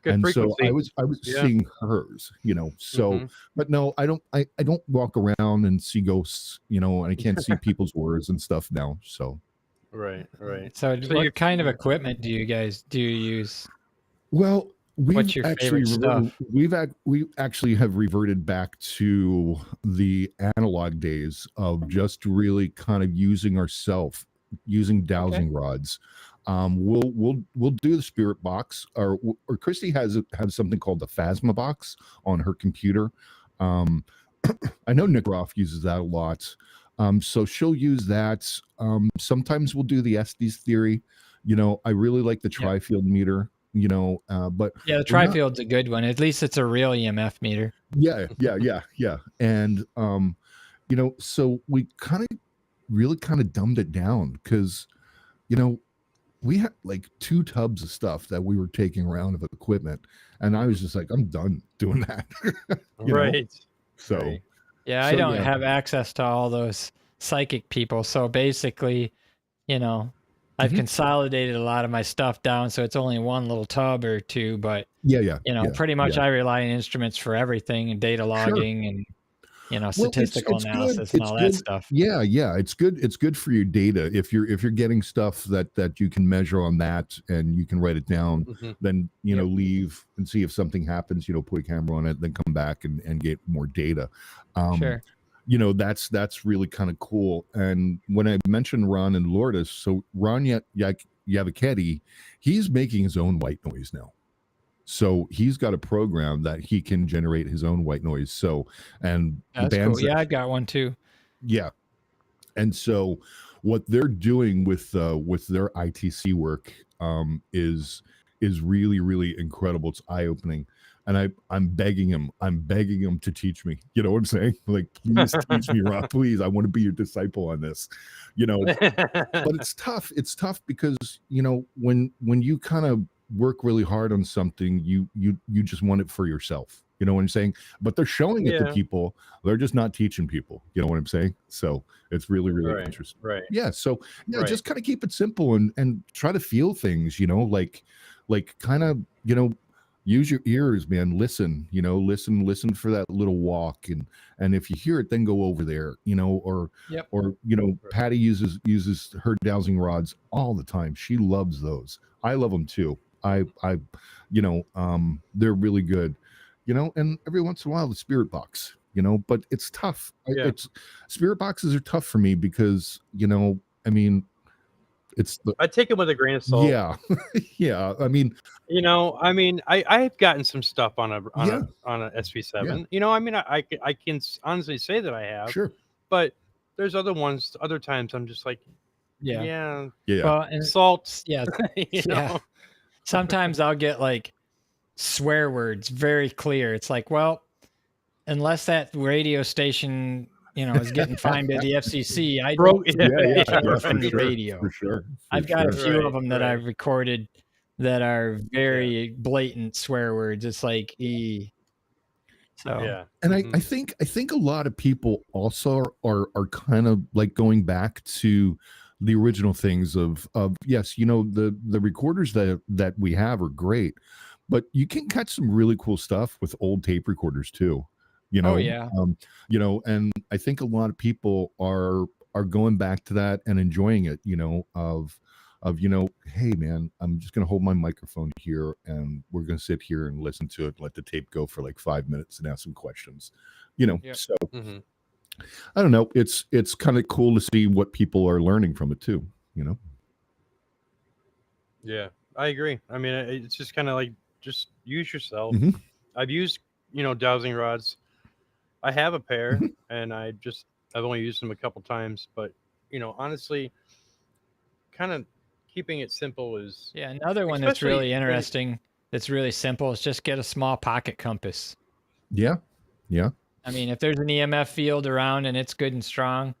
Speaker 1: Good
Speaker 3: And so
Speaker 1: frequency.
Speaker 3: I was
Speaker 1: Yeah.
Speaker 3: seeing hers, so,
Speaker 1: Hmm.
Speaker 3: but no, I don't walk around and see ghosts, and I can't see people's words and stuff now. So,
Speaker 1: Right. Right.
Speaker 2: So
Speaker 1: So you
Speaker 2: what kind of equipment do you use?
Speaker 3: well,
Speaker 2: What's your favorite stuff?
Speaker 3: we actually have reverted back to the analog days of just really kind of using
Speaker 2: Okay.
Speaker 3: dowsing rods. We'll do the spirit box, or Christy has something called the Phasma box on her computer. Um, I know Nick Roth uses that a lot. So she'll use that. Sometimes we'll do the Estes theory. I really like the
Speaker 2: Yep.
Speaker 3: tri-field meter, but
Speaker 2: Yeah, the
Speaker 3: we're not.
Speaker 2: tri-field's a good one. At least it's a real EMF meter.
Speaker 3: Yeah. And, so we really kind of dumbed it down because, you know, we had like 2 tubs of stuff that we were taking around of equipment. And I was just like, I'm done doing that, you know?
Speaker 1: Right.
Speaker 3: So,
Speaker 1: Right.
Speaker 2: Yeah, I
Speaker 3: so
Speaker 2: don't
Speaker 3: yeah.
Speaker 2: have access to all those psychic people. So basically, you know, I've
Speaker 3: Mhm.
Speaker 2: consolidated a lot of my stuff down so it's only one little tub or two, but
Speaker 3: Yeah.
Speaker 2: pretty much
Speaker 3: Yeah.
Speaker 2: I rely on instruments for everything and data
Speaker 3: Sure.
Speaker 2: logging and
Speaker 3: Well,
Speaker 2: statistical
Speaker 3: it's good.
Speaker 2: analysis and
Speaker 3: It's
Speaker 2: all that
Speaker 3: good.
Speaker 2: stuff.
Speaker 3: Yeah. It's good for your data. If you're getting stuff that you can measure on that and you can write it down,
Speaker 1: Hmm.
Speaker 3: then
Speaker 1: Yep.
Speaker 3: leave and see if something happens. Put a camera on it, then come back and get more data. Um,
Speaker 2: Sure.
Speaker 3: that's really kind of cool. And when I mentioned Ron and Lourdes, so Ron Yaviketti, he's making his own white noise now. So he's got a program that he can generate his own white noise. So, and the
Speaker 2: That's cool.
Speaker 3: bands that,
Speaker 2: Yeah, I've got one too.
Speaker 3: yeah. And so what they're doing with their ITC work is really, really incredible. It's eye opening. And I'm begging him to teach me. You know what I'm saying? Like, please teach me, Ron. Please, I want to be your disciple on this. You know, but it's tough. It's tough because when you kind of work really hard on something, you just want it for yourself. You know what I'm saying? But they're showing it to
Speaker 1: Yeah.
Speaker 3: people. They're just not teaching people. You know what I'm saying? So it's really, really
Speaker 1: Right.
Speaker 3: interesting.
Speaker 1: Right.
Speaker 3: Yeah. So yeah,
Speaker 1: Right.
Speaker 3: just kind of keep it simple and try to feel things. Like kind of use your ears, man. Listen. Listen for that little walk, and if you hear it, then go over there.
Speaker 2: Yep.
Speaker 3: Or
Speaker 1: Right.
Speaker 3: Patty uses her dowsing rods all the time. She loves those. I love them too. They're really good. And every once in a while the spirit box. But it's tough.
Speaker 1: Yeah.
Speaker 3: It's Spirit boxes are tough for me because I mean, it's the
Speaker 1: I take it with a grain of salt.
Speaker 3: yeah, yeah. I mean,
Speaker 1: I've gotten some stuff on a
Speaker 3: yeah, yeah,
Speaker 1: SV7. I can honestly say that I have,
Speaker 3: sure,
Speaker 1: but there's other ones. Other times I'm just like,
Speaker 2: Yeah.
Speaker 1: yeah,
Speaker 3: yeah,
Speaker 2: Well, and
Speaker 1: salt.
Speaker 2: yeah,
Speaker 1: You
Speaker 2: yeah.
Speaker 1: know.
Speaker 2: Sometimes I'll get like swear words very clear. It's like, well, unless that radio station, is getting fined by the FCC, I
Speaker 1: Broke.
Speaker 2: don't
Speaker 3: yeah,
Speaker 2: want
Speaker 3: yeah,
Speaker 2: to hear
Speaker 3: yeah,
Speaker 2: from
Speaker 3: for
Speaker 2: the
Speaker 3: sure,
Speaker 2: radio.
Speaker 3: for
Speaker 2: I've got a
Speaker 3: sure.
Speaker 2: few of
Speaker 1: Right.
Speaker 2: them that
Speaker 1: Right.
Speaker 2: I've recorded that are very blatant swear words. It's like, so
Speaker 1: Yeah.
Speaker 3: And I,
Speaker 1: Mhm.
Speaker 3: I think I think a lot of people also are kind of like going back to the original things of yes, the recorders that we have are great, but you can catch some really cool stuff with old tape recorders too. You
Speaker 2: oh
Speaker 3: know,
Speaker 2: yeah.
Speaker 3: and I think a lot of people are going back to that and enjoying it. Hey man, I'm just gonna hold my microphone here and we're gonna sit here and listen to it, let the tape go for like 5 minutes and ask some questions.
Speaker 2: Yep.
Speaker 3: So
Speaker 1: Mhm.
Speaker 3: I don't know. It's kind of cool to see what people are learning from it too. You know.
Speaker 1: Yeah, I agree. It's just kind of like just use yourself.
Speaker 3: Hmm.
Speaker 1: I've used dowsing rods. I have a pair,
Speaker 3: Hmm.
Speaker 1: and I've only used them a couple times, but honestly, kind of keeping it simple is
Speaker 2: Yeah. Another one that's
Speaker 1: especially
Speaker 2: really
Speaker 1: when
Speaker 2: interesting, that's really simple, is just get a small pocket compass.
Speaker 3: Yeah. Yeah.
Speaker 2: I mean, if there's an EMF field around and it's good and strong,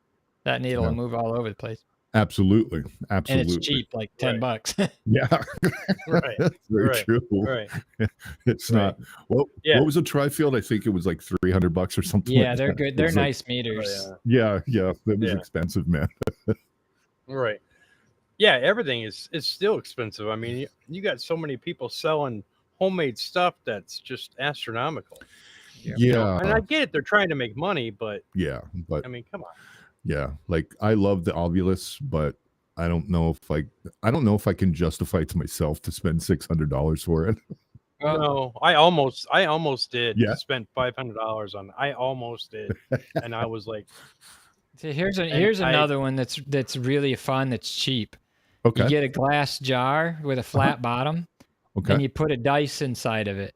Speaker 2: that needle will
Speaker 3: Yeah.
Speaker 2: move all over the place.
Speaker 3: Absolutely.
Speaker 2: And it's
Speaker 3: Absolutely.
Speaker 2: cheap, like
Speaker 1: right,
Speaker 2: $10.
Speaker 3: Yeah.
Speaker 1: right,
Speaker 3: That's very
Speaker 1: right,
Speaker 3: true.
Speaker 1: right,
Speaker 3: It's
Speaker 1: right.
Speaker 3: not. Well,
Speaker 1: Yeah.
Speaker 3: what was a tri-field? I think it was like $300 or something
Speaker 2: Yeah,
Speaker 3: like
Speaker 2: they're
Speaker 3: that.
Speaker 2: good.
Speaker 3: It
Speaker 2: They're
Speaker 3: was like,
Speaker 2: nice meters.
Speaker 1: Oh
Speaker 3: yeah. That was
Speaker 1: yeah,
Speaker 3: expensive, man.
Speaker 1: yeah. Right. Yeah. Everything is still expensive. You got so many people selling homemade stuff that's just astronomical.
Speaker 3: Yeah,
Speaker 1: And I get it; they're trying to make money, but
Speaker 3: yeah, but
Speaker 1: I mean, come on.
Speaker 3: yeah, like I love the Ovilus, but I don't know if I can justify to myself to spend $600 for it.
Speaker 1: No, I almost did.
Speaker 3: Yeah.
Speaker 1: Spent $500 on. I almost did, and I was like,
Speaker 2: See, here's
Speaker 1: and
Speaker 2: another one that's really fun. That's cheap. You
Speaker 3: Okay.
Speaker 2: get a glass jar with a flat bottom,
Speaker 3: Okay.
Speaker 2: and you put a die inside of it,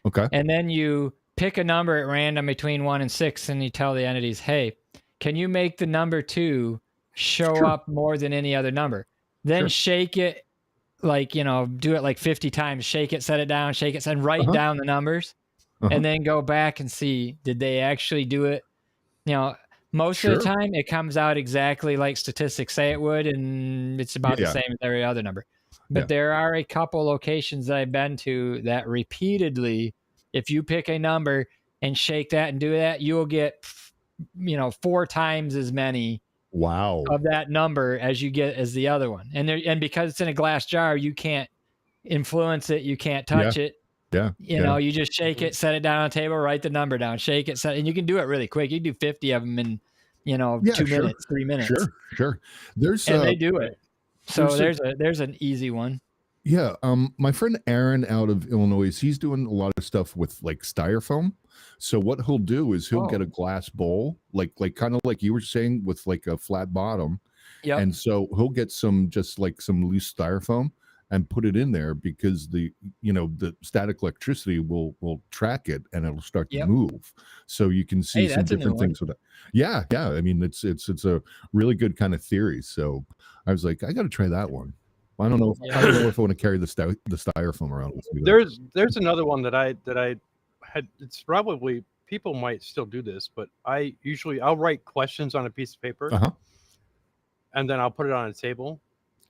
Speaker 3: Okay.
Speaker 2: and then you pick a number at random between 1 and 6, and you tell the entities, "Hey, can you make the number 2 show
Speaker 3: Sure.
Speaker 2: up more than any other number?" Then
Speaker 3: Sure.
Speaker 2: shake it, like, do it like 50 times. Shake it, set it down, shake it, and write
Speaker 3: Uh-huh.
Speaker 2: down the numbers, and then go back and see, did they actually do it? Most of the
Speaker 3: Sure.
Speaker 2: time it comes out exactly like statistics say it would, and it's about the
Speaker 3: Yeah.
Speaker 2: same as every other number. But
Speaker 3: Yeah.
Speaker 2: there are a couple locations that I've been to that repeatedly, if you pick a number and shake that and do that, you will get 4 times as many
Speaker 3: Wow.
Speaker 2: of that number as you get as the other one. And because it's in a glass jar, you can't influence it, you can't touch it.
Speaker 3: Yeah.
Speaker 2: You just shake it, set it down on the table, write the number down, shake it, and you can do it really quick. You can do 50 of them in, 2
Speaker 3: sure.
Speaker 2: minutes, 3 minutes.
Speaker 3: Sure. There's
Speaker 2: And they do it. So
Speaker 3: there's
Speaker 2: there's an easy one.
Speaker 3: Yeah, my friend Aaron out of Illinois, he's doing a lot of stuff with like styrofoam. So what he'll do is he'll get a glass bowl, like kind of like you were saying, with like a flat bottom.
Speaker 2: Yep.
Speaker 3: And so he'll get some loose styrofoam and put it in there, because the static electricity will track it and it'll start to move. So you can see some
Speaker 2: that's a new
Speaker 3: different things with it. Yeah. I mean, it's a really good kind of theory. So I was like, I got to try that one. I don't know. I don't know if I want to carry the styrofoam around with me.
Speaker 1: There's another one that I had. It's probably, people might still do this, but I'll write questions on a piece of paper, and then I'll put it on a table,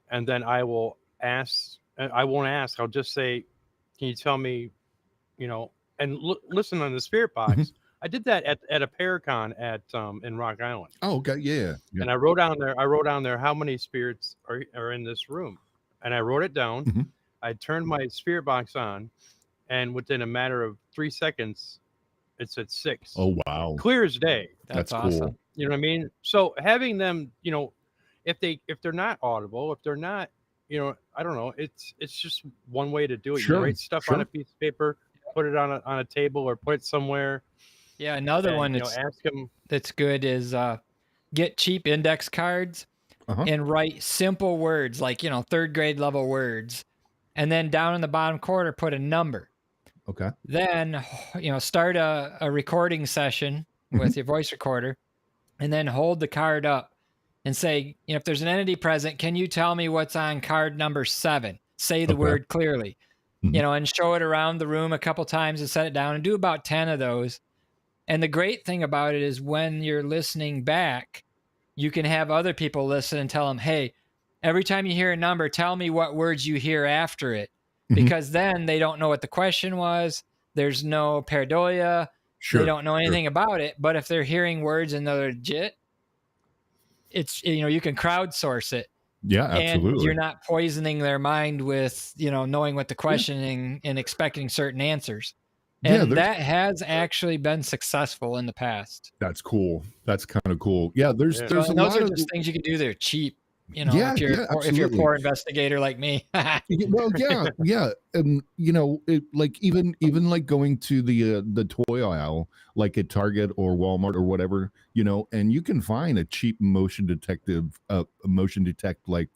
Speaker 1: and then I will ask. I won't ask. I'll just say, "Can you tell me?" And listen on the spirit box. I did that at a Paracon in Rock Island.
Speaker 3: Oh, okay, yeah.
Speaker 1: And I wrote down there how many spirits are in this room, and I wrote it down. I turned my spirit box on, and within a matter of 3 seconds, it said 6.
Speaker 3: Oh, wow.
Speaker 1: Clear as day.
Speaker 2: That's
Speaker 3: awesome.
Speaker 2: Cool.
Speaker 1: You know what I mean? So having them, if they're not audible, if they're not, I don't know, it's just one way to do it.
Speaker 3: Sure,
Speaker 1: You write stuff on a piece of paper, put it on a table, or put it somewhere.
Speaker 2: Yeah, another one
Speaker 1: ask them.
Speaker 2: That's good is get cheap index cards and write simple words, like 3rd grade level words, and then down in the bottom corner put a number.
Speaker 3: Okay.
Speaker 2: Then start a recording session with your voice recorder, and then hold the card up and say, if there's an entity present, can you tell me what's on card number 7? Say the word clearly, and show it around the room a couple times and set it down, and do about 10 of those. And the great thing about it is when you're listening back, you can have other people listen and tell them, hey, every time you hear a number, tell me what words you hear after it. Because then they don't know what the question was. There's no pareidolia. They don't know anything about it. But if they're hearing words and they're legit, it's, you can crowdsource it.
Speaker 3: Yeah, absolutely.
Speaker 2: And you're not poisoning their mind with, knowing what the questioning and expecting certain answers. And that has actually been successful in the past.
Speaker 3: That's cool. That's kind of cool. Yeah, there's a
Speaker 2: those
Speaker 3: lot
Speaker 2: are
Speaker 3: of
Speaker 2: just things you can do. They're cheap.
Speaker 3: Yeah,
Speaker 2: if you're a poor investigator like me.
Speaker 3: Well, yeah. And like even like going to the toy aisle, like at Target or Walmart or whatever, and you can find a cheap motion detect like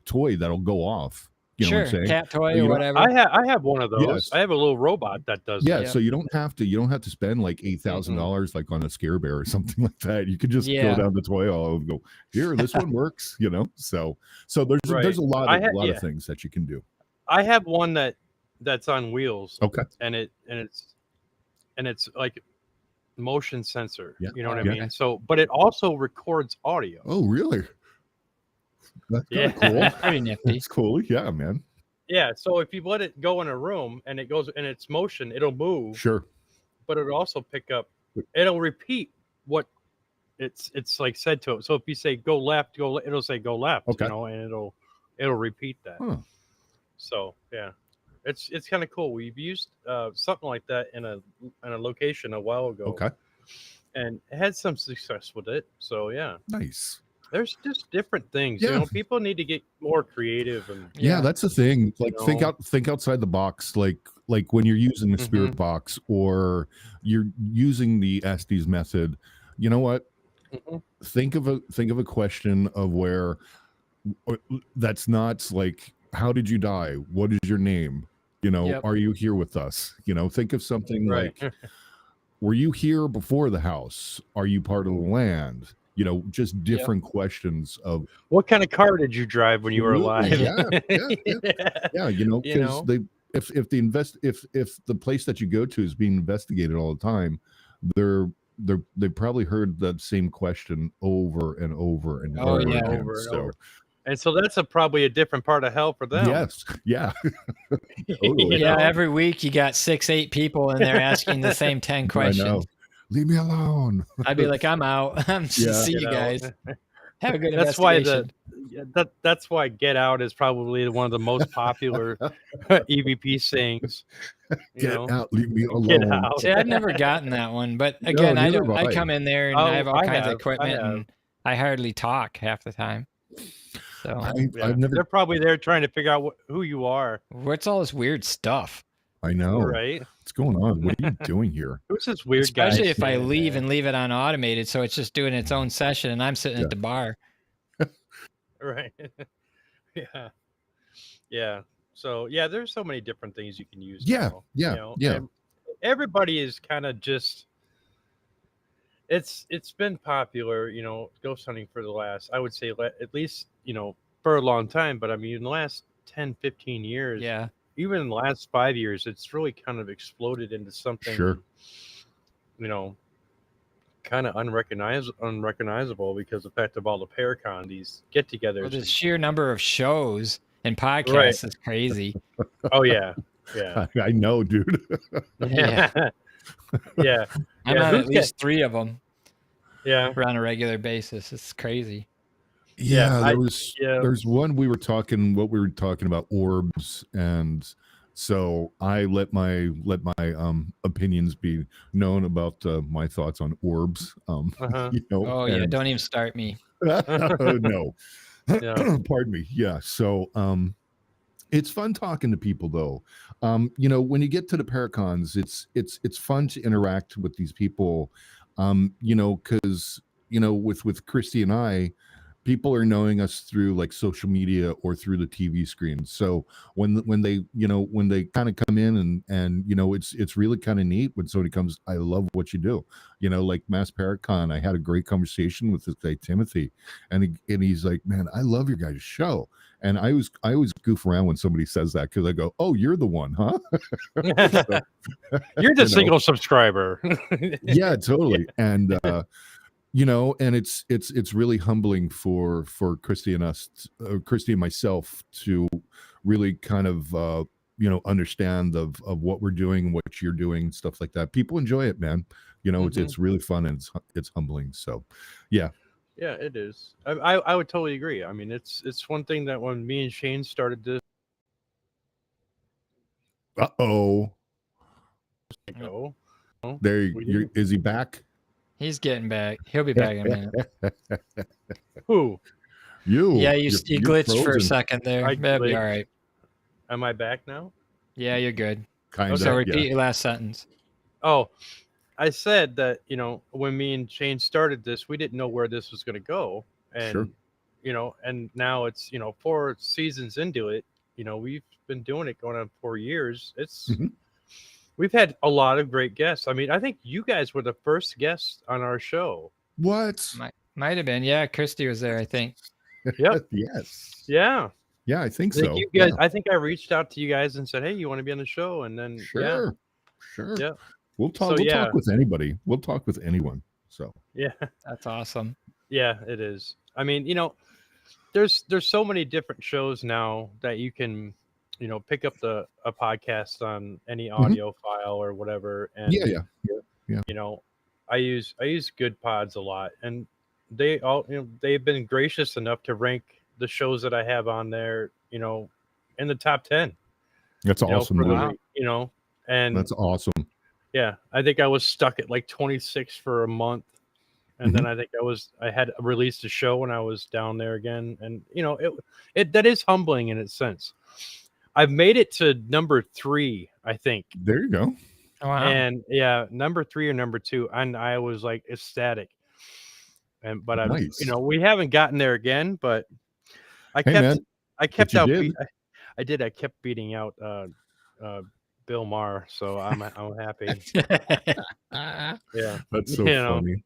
Speaker 3: toy that'll go off. You know what I'm saying?
Speaker 2: Cat toy or whatever.
Speaker 1: I have one of those.
Speaker 3: Yes.
Speaker 1: I have a little robot that does.
Speaker 3: Yeah, so you don't have to spend like $8,000 like on a Scare Bear or something like that. You could just go down the toy aisle and go, here, this one works. So there's a lot of things that you can do.
Speaker 1: I have one that's on wheels.
Speaker 3: Okay,
Speaker 1: and it's like motion sensor.
Speaker 3: Yeah.
Speaker 1: You know what I mean? So, but it also records audio.
Speaker 3: Oh, really? That's
Speaker 1: Yeah.
Speaker 3: cool.
Speaker 2: Pretty nifty.
Speaker 3: That's cool. Yeah, man.
Speaker 1: Yeah. So if you let it go in a room and it goes in its motion, it'll move.
Speaker 3: Sure.
Speaker 1: But it'll also pick up. It'll repeat what it's like said to it. So if you say go left, it'll say go left.
Speaker 3: Okay.
Speaker 1: And it'll repeat that.
Speaker 3: Huh.
Speaker 1: So yeah. It's kind of cool. We've used something like that in a location a while ago,
Speaker 3: Okay.
Speaker 1: and had some success with it. So yeah,
Speaker 3: Nice.
Speaker 1: there's just different things.
Speaker 3: Yeah.
Speaker 1: People need to get more creative and
Speaker 3: Yeah, that's the thing. Like
Speaker 1: know.
Speaker 3: think outside the box. Like when you're using the spirit
Speaker 1: Mhm.
Speaker 3: box or you're using the Estes method, you know what?
Speaker 1: Mhm.
Speaker 3: Think of a question of where that's not like, how did you die? What is your name?
Speaker 2: Yep.
Speaker 3: Are you here with us? Think of something
Speaker 1: Right.
Speaker 3: like, were you here before the house? Are you part of the land? Just different questions of,
Speaker 1: What kind of car did you drive when you were
Speaker 3: absolutely,
Speaker 1: alive?
Speaker 3: yeah, because they if the if the place that you go to is being investigated all the time, they probably heard that same question over and over and
Speaker 2: Oh,
Speaker 3: over
Speaker 2: yeah.
Speaker 3: again.
Speaker 1: Over and
Speaker 3: So
Speaker 1: over. And so that's probably a different part of hell for them.
Speaker 3: yes, yeah, totally.
Speaker 1: You
Speaker 2: Yeah,
Speaker 1: know?
Speaker 2: every week you got 6-8 people in there asking the same 10
Speaker 3: I know.
Speaker 2: questions.
Speaker 3: Leave me alone.
Speaker 2: I'd be like, I'm out.
Speaker 3: Yeah.
Speaker 2: See you
Speaker 1: You know?
Speaker 2: guys. Have a good
Speaker 1: That's why
Speaker 2: investigation.
Speaker 1: that's why Get Out is probably one of the most popular EVP sayings.
Speaker 3: Get out, leave me
Speaker 1: Get
Speaker 3: alone.
Speaker 1: out.
Speaker 2: See, I've never gotten that one, but
Speaker 3: No,
Speaker 2: again,
Speaker 3: neither have
Speaker 2: I
Speaker 3: I.
Speaker 2: come in there and I have
Speaker 1: Oh,
Speaker 2: all
Speaker 1: I
Speaker 2: kinds of
Speaker 1: have.
Speaker 2: equipment and I hardly talk half the time. So
Speaker 1: Yeah.
Speaker 3: I've never.
Speaker 1: They're probably there trying to figure out who you are.
Speaker 2: what's all this weird stuff?
Speaker 3: I know.
Speaker 1: Right?
Speaker 3: What's going on? What are you doing here?
Speaker 1: Who's this weird guy?
Speaker 2: Especially if I
Speaker 1: standing
Speaker 2: leave
Speaker 1: there?
Speaker 2: and leave it on automated, so it's just doing its own session and I'm sitting
Speaker 3: Yeah.
Speaker 2: at the bar.
Speaker 1: Right. Yeah. Yeah. So yeah, there's so many different things you can use
Speaker 3: Yeah,
Speaker 1: now.
Speaker 3: yeah, yeah.
Speaker 1: And everybody is kind of just it's been popular, ghost hunting for the last, I would say, at least, for a long time, but I mean in the last 10, 15 years,
Speaker 2: Yeah.
Speaker 1: even in the last 5 years, it's really kind of exploded into something
Speaker 3: Sure.
Speaker 1: kind of unrecognizable because of the fact of all the Paracon, these get-togethers.
Speaker 2: Well, the sheer number of shows and podcasts
Speaker 1: Right.
Speaker 2: is crazy.
Speaker 1: Oh yeah. Yeah.
Speaker 3: I know, dude.
Speaker 2: Yeah.
Speaker 1: Yeah.
Speaker 2: I'm
Speaker 1: Yeah,
Speaker 2: on
Speaker 1: who's
Speaker 2: at least 3 of them
Speaker 1: Yeah.
Speaker 2: on a regular basis. It's crazy.
Speaker 3: Yeah,
Speaker 1: Yeah,
Speaker 3: there's one we were talking about orbs, and so I let my opinions be known about my thoughts on orbs.
Speaker 1: Uh-huh.
Speaker 2: Oh, yeah.
Speaker 3: and
Speaker 2: Don't even start me.
Speaker 3: no.
Speaker 1: Yeah.
Speaker 3: Pardon me. Yeah. So it's fun talking to people though. When you get to the Paracons, it's fun to interact with these people. Because with Christy and I, people are knowing us through like social media or through the TV screen. So when they kind of come in and it's really kind of neat when somebody comes, I love what you do. Like Mass Paracon, I had a great conversation with this guy Timothy, and he's like, man, I love your guys' show. And I always goof around when somebody says that because I go, oh, you're the one, huh?
Speaker 1: You're the single subscriber.
Speaker 3: Yeah, totally. And and it's really humbling for Christy and Christy and myself to really kind of understand of what we're doing and what you're doing, stuff like that. People enjoy it, man. It's really fun and it's humbling. So yeah.
Speaker 1: Yeah, it is. I would totally agree. I mean, it's one thing that when me and Shane started this
Speaker 3: Uh-oh.
Speaker 1: go,
Speaker 3: There is he back?
Speaker 2: He's getting back. He'll be back in a minute.
Speaker 1: who?
Speaker 2: Yeah, you
Speaker 3: you're
Speaker 2: glitched for a
Speaker 3: frozen.
Speaker 2: second there.
Speaker 1: I
Speaker 2: That'll be
Speaker 1: glitched.
Speaker 2: all right.
Speaker 1: Am I back now?
Speaker 2: Yeah, you're good.
Speaker 3: Kind of.
Speaker 2: So
Speaker 3: Yeah.
Speaker 2: repeat your last sentence.
Speaker 1: Oh, I said that, when me and Shane started this, we didn't know where this was going to go. And,
Speaker 3: Sure.
Speaker 1: And now it's, 4 seasons into it, we've been doing it going on 4 years.
Speaker 3: Mhm.
Speaker 1: We've had a lot of great guests. I mean, I think you guys were the first guests on our show.
Speaker 3: What?
Speaker 2: Might have been. Yeah, Christy was there, I think.
Speaker 1: Yep.
Speaker 3: Yes.
Speaker 1: Yeah.
Speaker 3: Yeah, I think
Speaker 1: I think
Speaker 3: so.
Speaker 1: you guys,
Speaker 3: Yeah.
Speaker 1: I think I reached out to you guys and said, hey, you want to be on the show? And then,
Speaker 3: Sure.
Speaker 1: Yeah.
Speaker 3: We'll talk.
Speaker 1: So,
Speaker 3: we'll
Speaker 1: yeah.
Speaker 3: talk with anybody. We'll talk with anyone. So
Speaker 1: Yeah.
Speaker 2: That's awesome.
Speaker 1: Yeah, it is. I mean, there's so many different shows now that you can, pick up a podcast on any audio file or whatever. And
Speaker 3: yeah.
Speaker 1: I use Good Pods a lot, and they all, they've been gracious enough to rank the shows that I have on there, in the top 10.
Speaker 3: That's awesome, dude.
Speaker 2: Wow.
Speaker 1: And
Speaker 3: That's awesome.
Speaker 1: yeah, I think I was stuck at like 26 for a month. And then I think I had released a show when I was down there again. And, it that is humbling in its sense. I've made it to number 3, I think.
Speaker 3: There you go.
Speaker 2: Wow.
Speaker 1: And yeah, number 3 or number 2. And I was like ecstatic. But I'm,
Speaker 3: Nice.
Speaker 1: we haven't gotten there again, but I
Speaker 3: Hey,
Speaker 1: kept,
Speaker 3: man,
Speaker 1: I kept
Speaker 3: you
Speaker 1: out,
Speaker 3: did.
Speaker 1: I did. I kept beating out, Bill Maher. So I'm happy. Yeah.
Speaker 3: That's so funny.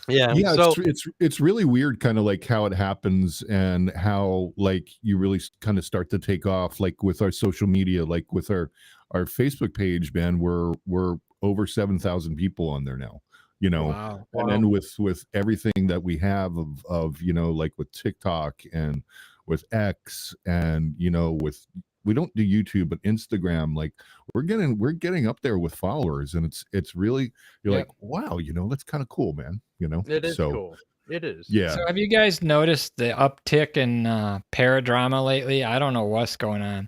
Speaker 1: Yeah.
Speaker 3: Yeah,
Speaker 1: So
Speaker 3: it's really weird, kind of like how it happens and how like you really kind of start to take off, like with our social media, like with our Facebook page, man. We're over 7,000 people on there now,
Speaker 2: Wow.
Speaker 3: and then with everything that we have of like with TikTok and with X and with, we don't do YouTube, but Instagram, like we're getting up there with followers, and it's really, you're
Speaker 2: Yep.
Speaker 3: like, wow, that's kind of cool, man.
Speaker 1: it is
Speaker 3: So
Speaker 1: cool. It is.
Speaker 3: yeah,
Speaker 2: So have you guys noticed the uptick in paradrama lately? I don't know what's going on.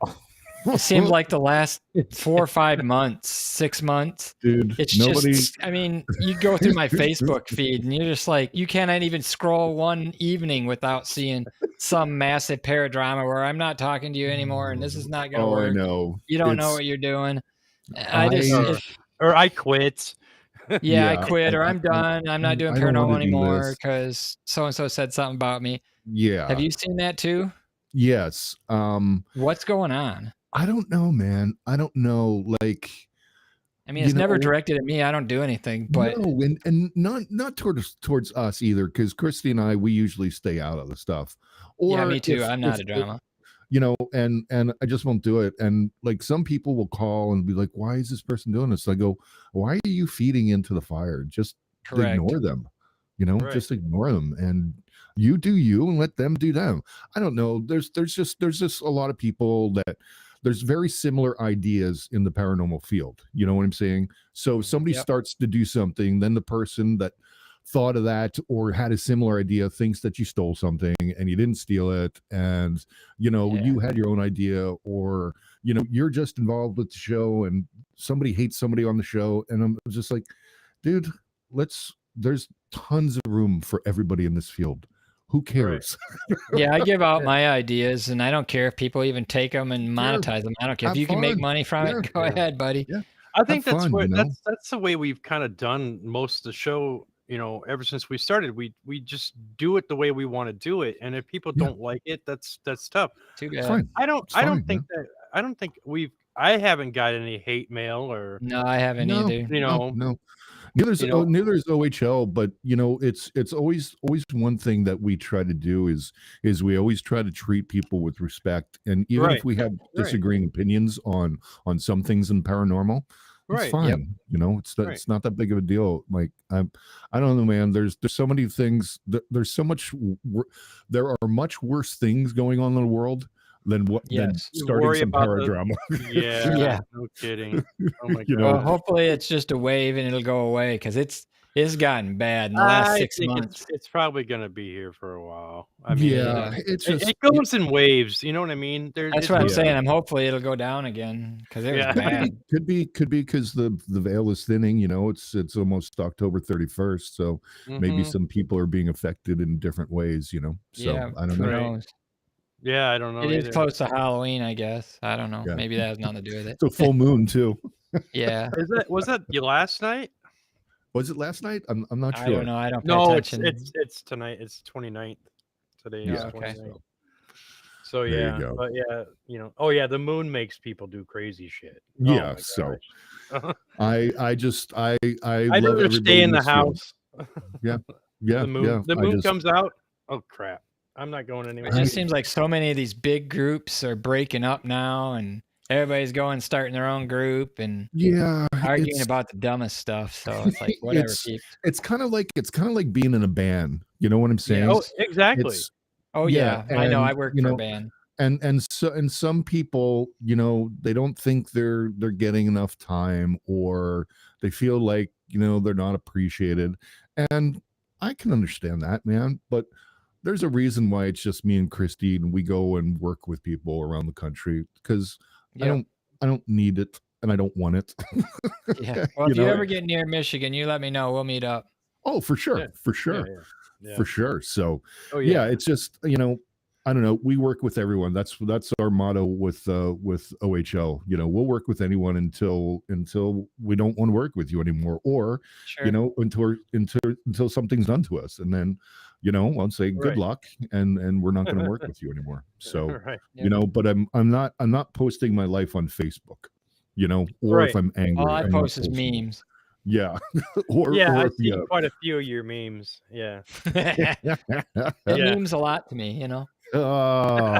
Speaker 2: It seems like the last 4 or 5 months, 6 months.
Speaker 3: dude,
Speaker 2: It's
Speaker 3: nobody.
Speaker 2: just, I mean, you go through my Facebook feed and you're just like, you cannot even scroll one evening without seeing some massive paradrama where I'm not talking to you anymore and this is not going to
Speaker 3: Oh, I
Speaker 2: work.
Speaker 3: know.
Speaker 2: You don't know
Speaker 3: It's-
Speaker 2: what you're doing.
Speaker 1: Or I quit.
Speaker 2: I
Speaker 3: Yeah,
Speaker 2: quit, or I'm done. I'm not doing
Speaker 3: I don't
Speaker 2: paranormal
Speaker 3: wanna do
Speaker 2: anymore
Speaker 3: this.
Speaker 2: because so and so said something about me.
Speaker 3: Yeah.
Speaker 2: Have you seen that too?
Speaker 3: Yes.
Speaker 2: What's going on?
Speaker 3: I don't know, man. I don't know. Like,
Speaker 2: I mean, it's never
Speaker 3: know,
Speaker 2: directed at me. I don't do anything, but
Speaker 3: no, and not towards us either, because Christy and I, we usually stay out of the stuff.
Speaker 2: yeah,
Speaker 3: Or
Speaker 2: me too.
Speaker 3: if-
Speaker 2: I'm not
Speaker 3: if-
Speaker 2: a drama.
Speaker 3: and I just won't do it. And like some people will call and be like, "Why is this person doing this?" I go, "Why are you feeding into the fire? Just
Speaker 2: Correct.
Speaker 3: ignore them.
Speaker 1: Right.
Speaker 3: Just ignore them, and you do you, and let them do them." I don't know. There's just a lot of people that there's very similar ideas in the paranormal field. You know what I'm saying? So if somebody
Speaker 2: Yep.
Speaker 3: starts to do something, then the person that thought of that or had a similar idea thinks that you stole something and you didn't steal it, and
Speaker 2: Yeah.
Speaker 3: you had your own idea, or you're just involved with the show and somebody hates somebody on the show, and I'm just like, dude, there's tons of room for everybody in this field. Who cares?
Speaker 2: Yeah, I give out my ideas, and I don't care if people even take them and monetize them. I don't care if
Speaker 3: Have
Speaker 2: you can make
Speaker 3: fun.
Speaker 2: money from
Speaker 3: Yeah.
Speaker 2: it. Go ahead, buddy.
Speaker 3: Yeah.
Speaker 1: I think
Speaker 3: Have
Speaker 1: that's
Speaker 3: fun,
Speaker 1: what that's the way we've kind of done most of the show. Ever since we started, we just do it the way we want to do it, and if people
Speaker 3: Yeah.
Speaker 1: don't like it, that's tough.
Speaker 2: Too
Speaker 3: It's
Speaker 2: bad.
Speaker 3: fine.
Speaker 1: I don't
Speaker 3: It's fine,
Speaker 1: think that I haven't got any hate mail or
Speaker 2: No, I haven't either.
Speaker 3: No. Neither's OHL, but it's always one thing that we try to do is we always try to treat people with respect, and even if we have disagreeing opinions on some things in paranormal, it's
Speaker 1: Right.
Speaker 3: fine.
Speaker 2: Yep.
Speaker 3: It's not that big of a deal. Like I don't know, man. There's so many things. There's so much. There are much worse things going on in the world than
Speaker 2: Yes.
Speaker 1: You
Speaker 3: starting
Speaker 1: worry
Speaker 3: some
Speaker 1: about
Speaker 3: paradrama.
Speaker 1: Yeah.
Speaker 2: Yeah.
Speaker 1: No kidding. Oh my
Speaker 3: You
Speaker 1: god.
Speaker 3: know,
Speaker 2: Well, hopefully it's just a wave and it'll go away because it's gotten bad in the last
Speaker 1: I
Speaker 2: 6
Speaker 1: think
Speaker 2: months.
Speaker 1: it's probably gonna be here for a while. I mean,
Speaker 3: yeah, it's just
Speaker 1: it goes in waves. You know what I mean?
Speaker 2: That's what I'm saying. I'm hopefully it'll go down again because it was
Speaker 1: Yeah.
Speaker 2: bad.
Speaker 3: could be because the veil is thinning. It's almost October 31st, so maybe
Speaker 1: Mhm.
Speaker 3: some people are being affected in different ways. So
Speaker 2: Yeah,
Speaker 3: I don't
Speaker 2: who
Speaker 3: know.
Speaker 2: knows?
Speaker 1: Yeah, I don't know
Speaker 2: It is
Speaker 1: either.
Speaker 2: close to Halloween, I guess. I don't know.
Speaker 3: Yeah.
Speaker 2: Maybe that has nothing to do with it.
Speaker 3: It's a full moon too.
Speaker 2: Yeah.
Speaker 1: Was that you last night?
Speaker 3: Was it last night? I'm not sure.
Speaker 2: I don't know. I don't pay
Speaker 1: No, it's
Speaker 2: attention.
Speaker 1: it's tonight. It's 29th. Today is
Speaker 3: Yeah.
Speaker 2: Okay.
Speaker 1: 29th. So
Speaker 3: There you
Speaker 1: yeah,
Speaker 3: go.
Speaker 1: but yeah, oh yeah, the moon makes people do crazy shit.
Speaker 3: Yeah.
Speaker 1: Oh
Speaker 3: So
Speaker 1: my gosh.
Speaker 3: I just I
Speaker 1: I'd
Speaker 3: love
Speaker 1: rather
Speaker 3: everybody
Speaker 1: stay in the
Speaker 3: this field.
Speaker 1: house.
Speaker 3: Yeah. Yeah.
Speaker 1: The moon,
Speaker 3: yeah.
Speaker 1: the
Speaker 3: I
Speaker 1: moon
Speaker 3: just-
Speaker 1: comes out. Oh crap! I'm not going anywhere.
Speaker 2: It just seems like so many of these big groups are breaking up now, and everybody's starting their own group and
Speaker 3: Yeah.
Speaker 2: arguing
Speaker 3: it's-
Speaker 2: about the dumbest stuff. So it's like whatever.
Speaker 3: It's kind of like being in a band. You know what I'm saying?
Speaker 1: Oh, exactly.
Speaker 3: It's-
Speaker 2: Oh yeah, I know. I
Speaker 3: and,
Speaker 2: work
Speaker 3: you
Speaker 2: for a
Speaker 3: know,
Speaker 2: band.
Speaker 3: and some people, they don't think they're getting enough time, or they feel like they're not appreciated, and I can understand that, man. But there's a reason why it's just me and Christy, and we go and work with people around the country, because
Speaker 2: Yep.
Speaker 3: I don't need it, and I don't want it.
Speaker 2: Yeah. Well, if
Speaker 3: You
Speaker 2: you
Speaker 3: know?
Speaker 2: ever get near Michigan, you let me know. We'll meet up.
Speaker 3: Oh, for
Speaker 1: Yeah.
Speaker 3: sure, for
Speaker 1: Yeah.
Speaker 3: sure,
Speaker 1: Yeah.
Speaker 3: for sure. So,
Speaker 1: Oh
Speaker 3: yeah,
Speaker 1: yeah.
Speaker 3: it's just I don't know. We work with everyone. That's our motto with OHL. We'll work with anyone until we don't want to work with you anymore, or
Speaker 2: Sure.
Speaker 3: until something's done to us, and then I'll say good
Speaker 1: Right.
Speaker 3: luck, and we're not going to work with you anymore. So,
Speaker 1: Right.
Speaker 2: Yep.
Speaker 3: but I'm not posting my life on Facebook, or
Speaker 1: Right.
Speaker 3: if I'm angry,
Speaker 2: All I
Speaker 3: I'm not
Speaker 2: post is
Speaker 3: posting it.
Speaker 2: memes.
Speaker 3: Yeah, or
Speaker 1: Yeah, I
Speaker 3: or
Speaker 1: see quite a few of your memes. Yeah.
Speaker 2: It
Speaker 1: Yeah.
Speaker 2: means a lot to me, you know.
Speaker 3: Oh,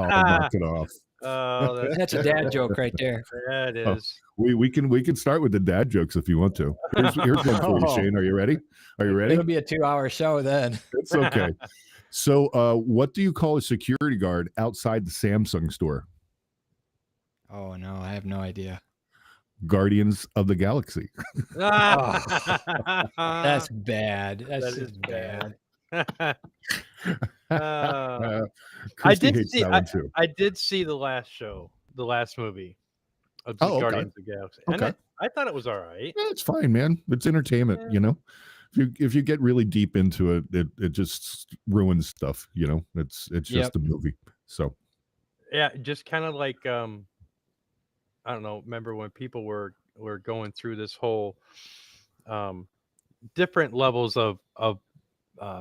Speaker 3: knock it off.
Speaker 1: Oh,
Speaker 2: That's a dad joke right there.
Speaker 1: That
Speaker 3: Oh,
Speaker 1: is.
Speaker 3: we can start with the dad jokes if you want to. Here's one for you,
Speaker 2: Oh.
Speaker 3: Shane. Are you ready? Are you ready?
Speaker 2: It'll be a 2-hour show then.
Speaker 3: It's okay. So, what do you call a security guard outside the Samsung store?
Speaker 2: Oh no, I have no idea.
Speaker 3: Guardians of the Galaxy.
Speaker 2: That's bad. That's
Speaker 1: That
Speaker 2: just
Speaker 1: is
Speaker 2: bad.
Speaker 1: bad. I
Speaker 3: Christy
Speaker 1: did
Speaker 3: hates
Speaker 1: see.
Speaker 3: that one too.
Speaker 1: I did see the last show, the last movie of the
Speaker 3: Oh, okay.
Speaker 1: Guardians of the Galaxy, and
Speaker 3: Okay.
Speaker 1: I thought it was all right.
Speaker 3: Yeah, it's fine, man. It's entertainment,
Speaker 1: Yeah.
Speaker 3: If you get really deep into it, it just ruins stuff, It's just
Speaker 2: Yep.
Speaker 3: a movie. So,
Speaker 1: Yeah, just kind of like I don't know. Remember when people were going through this whole different levels of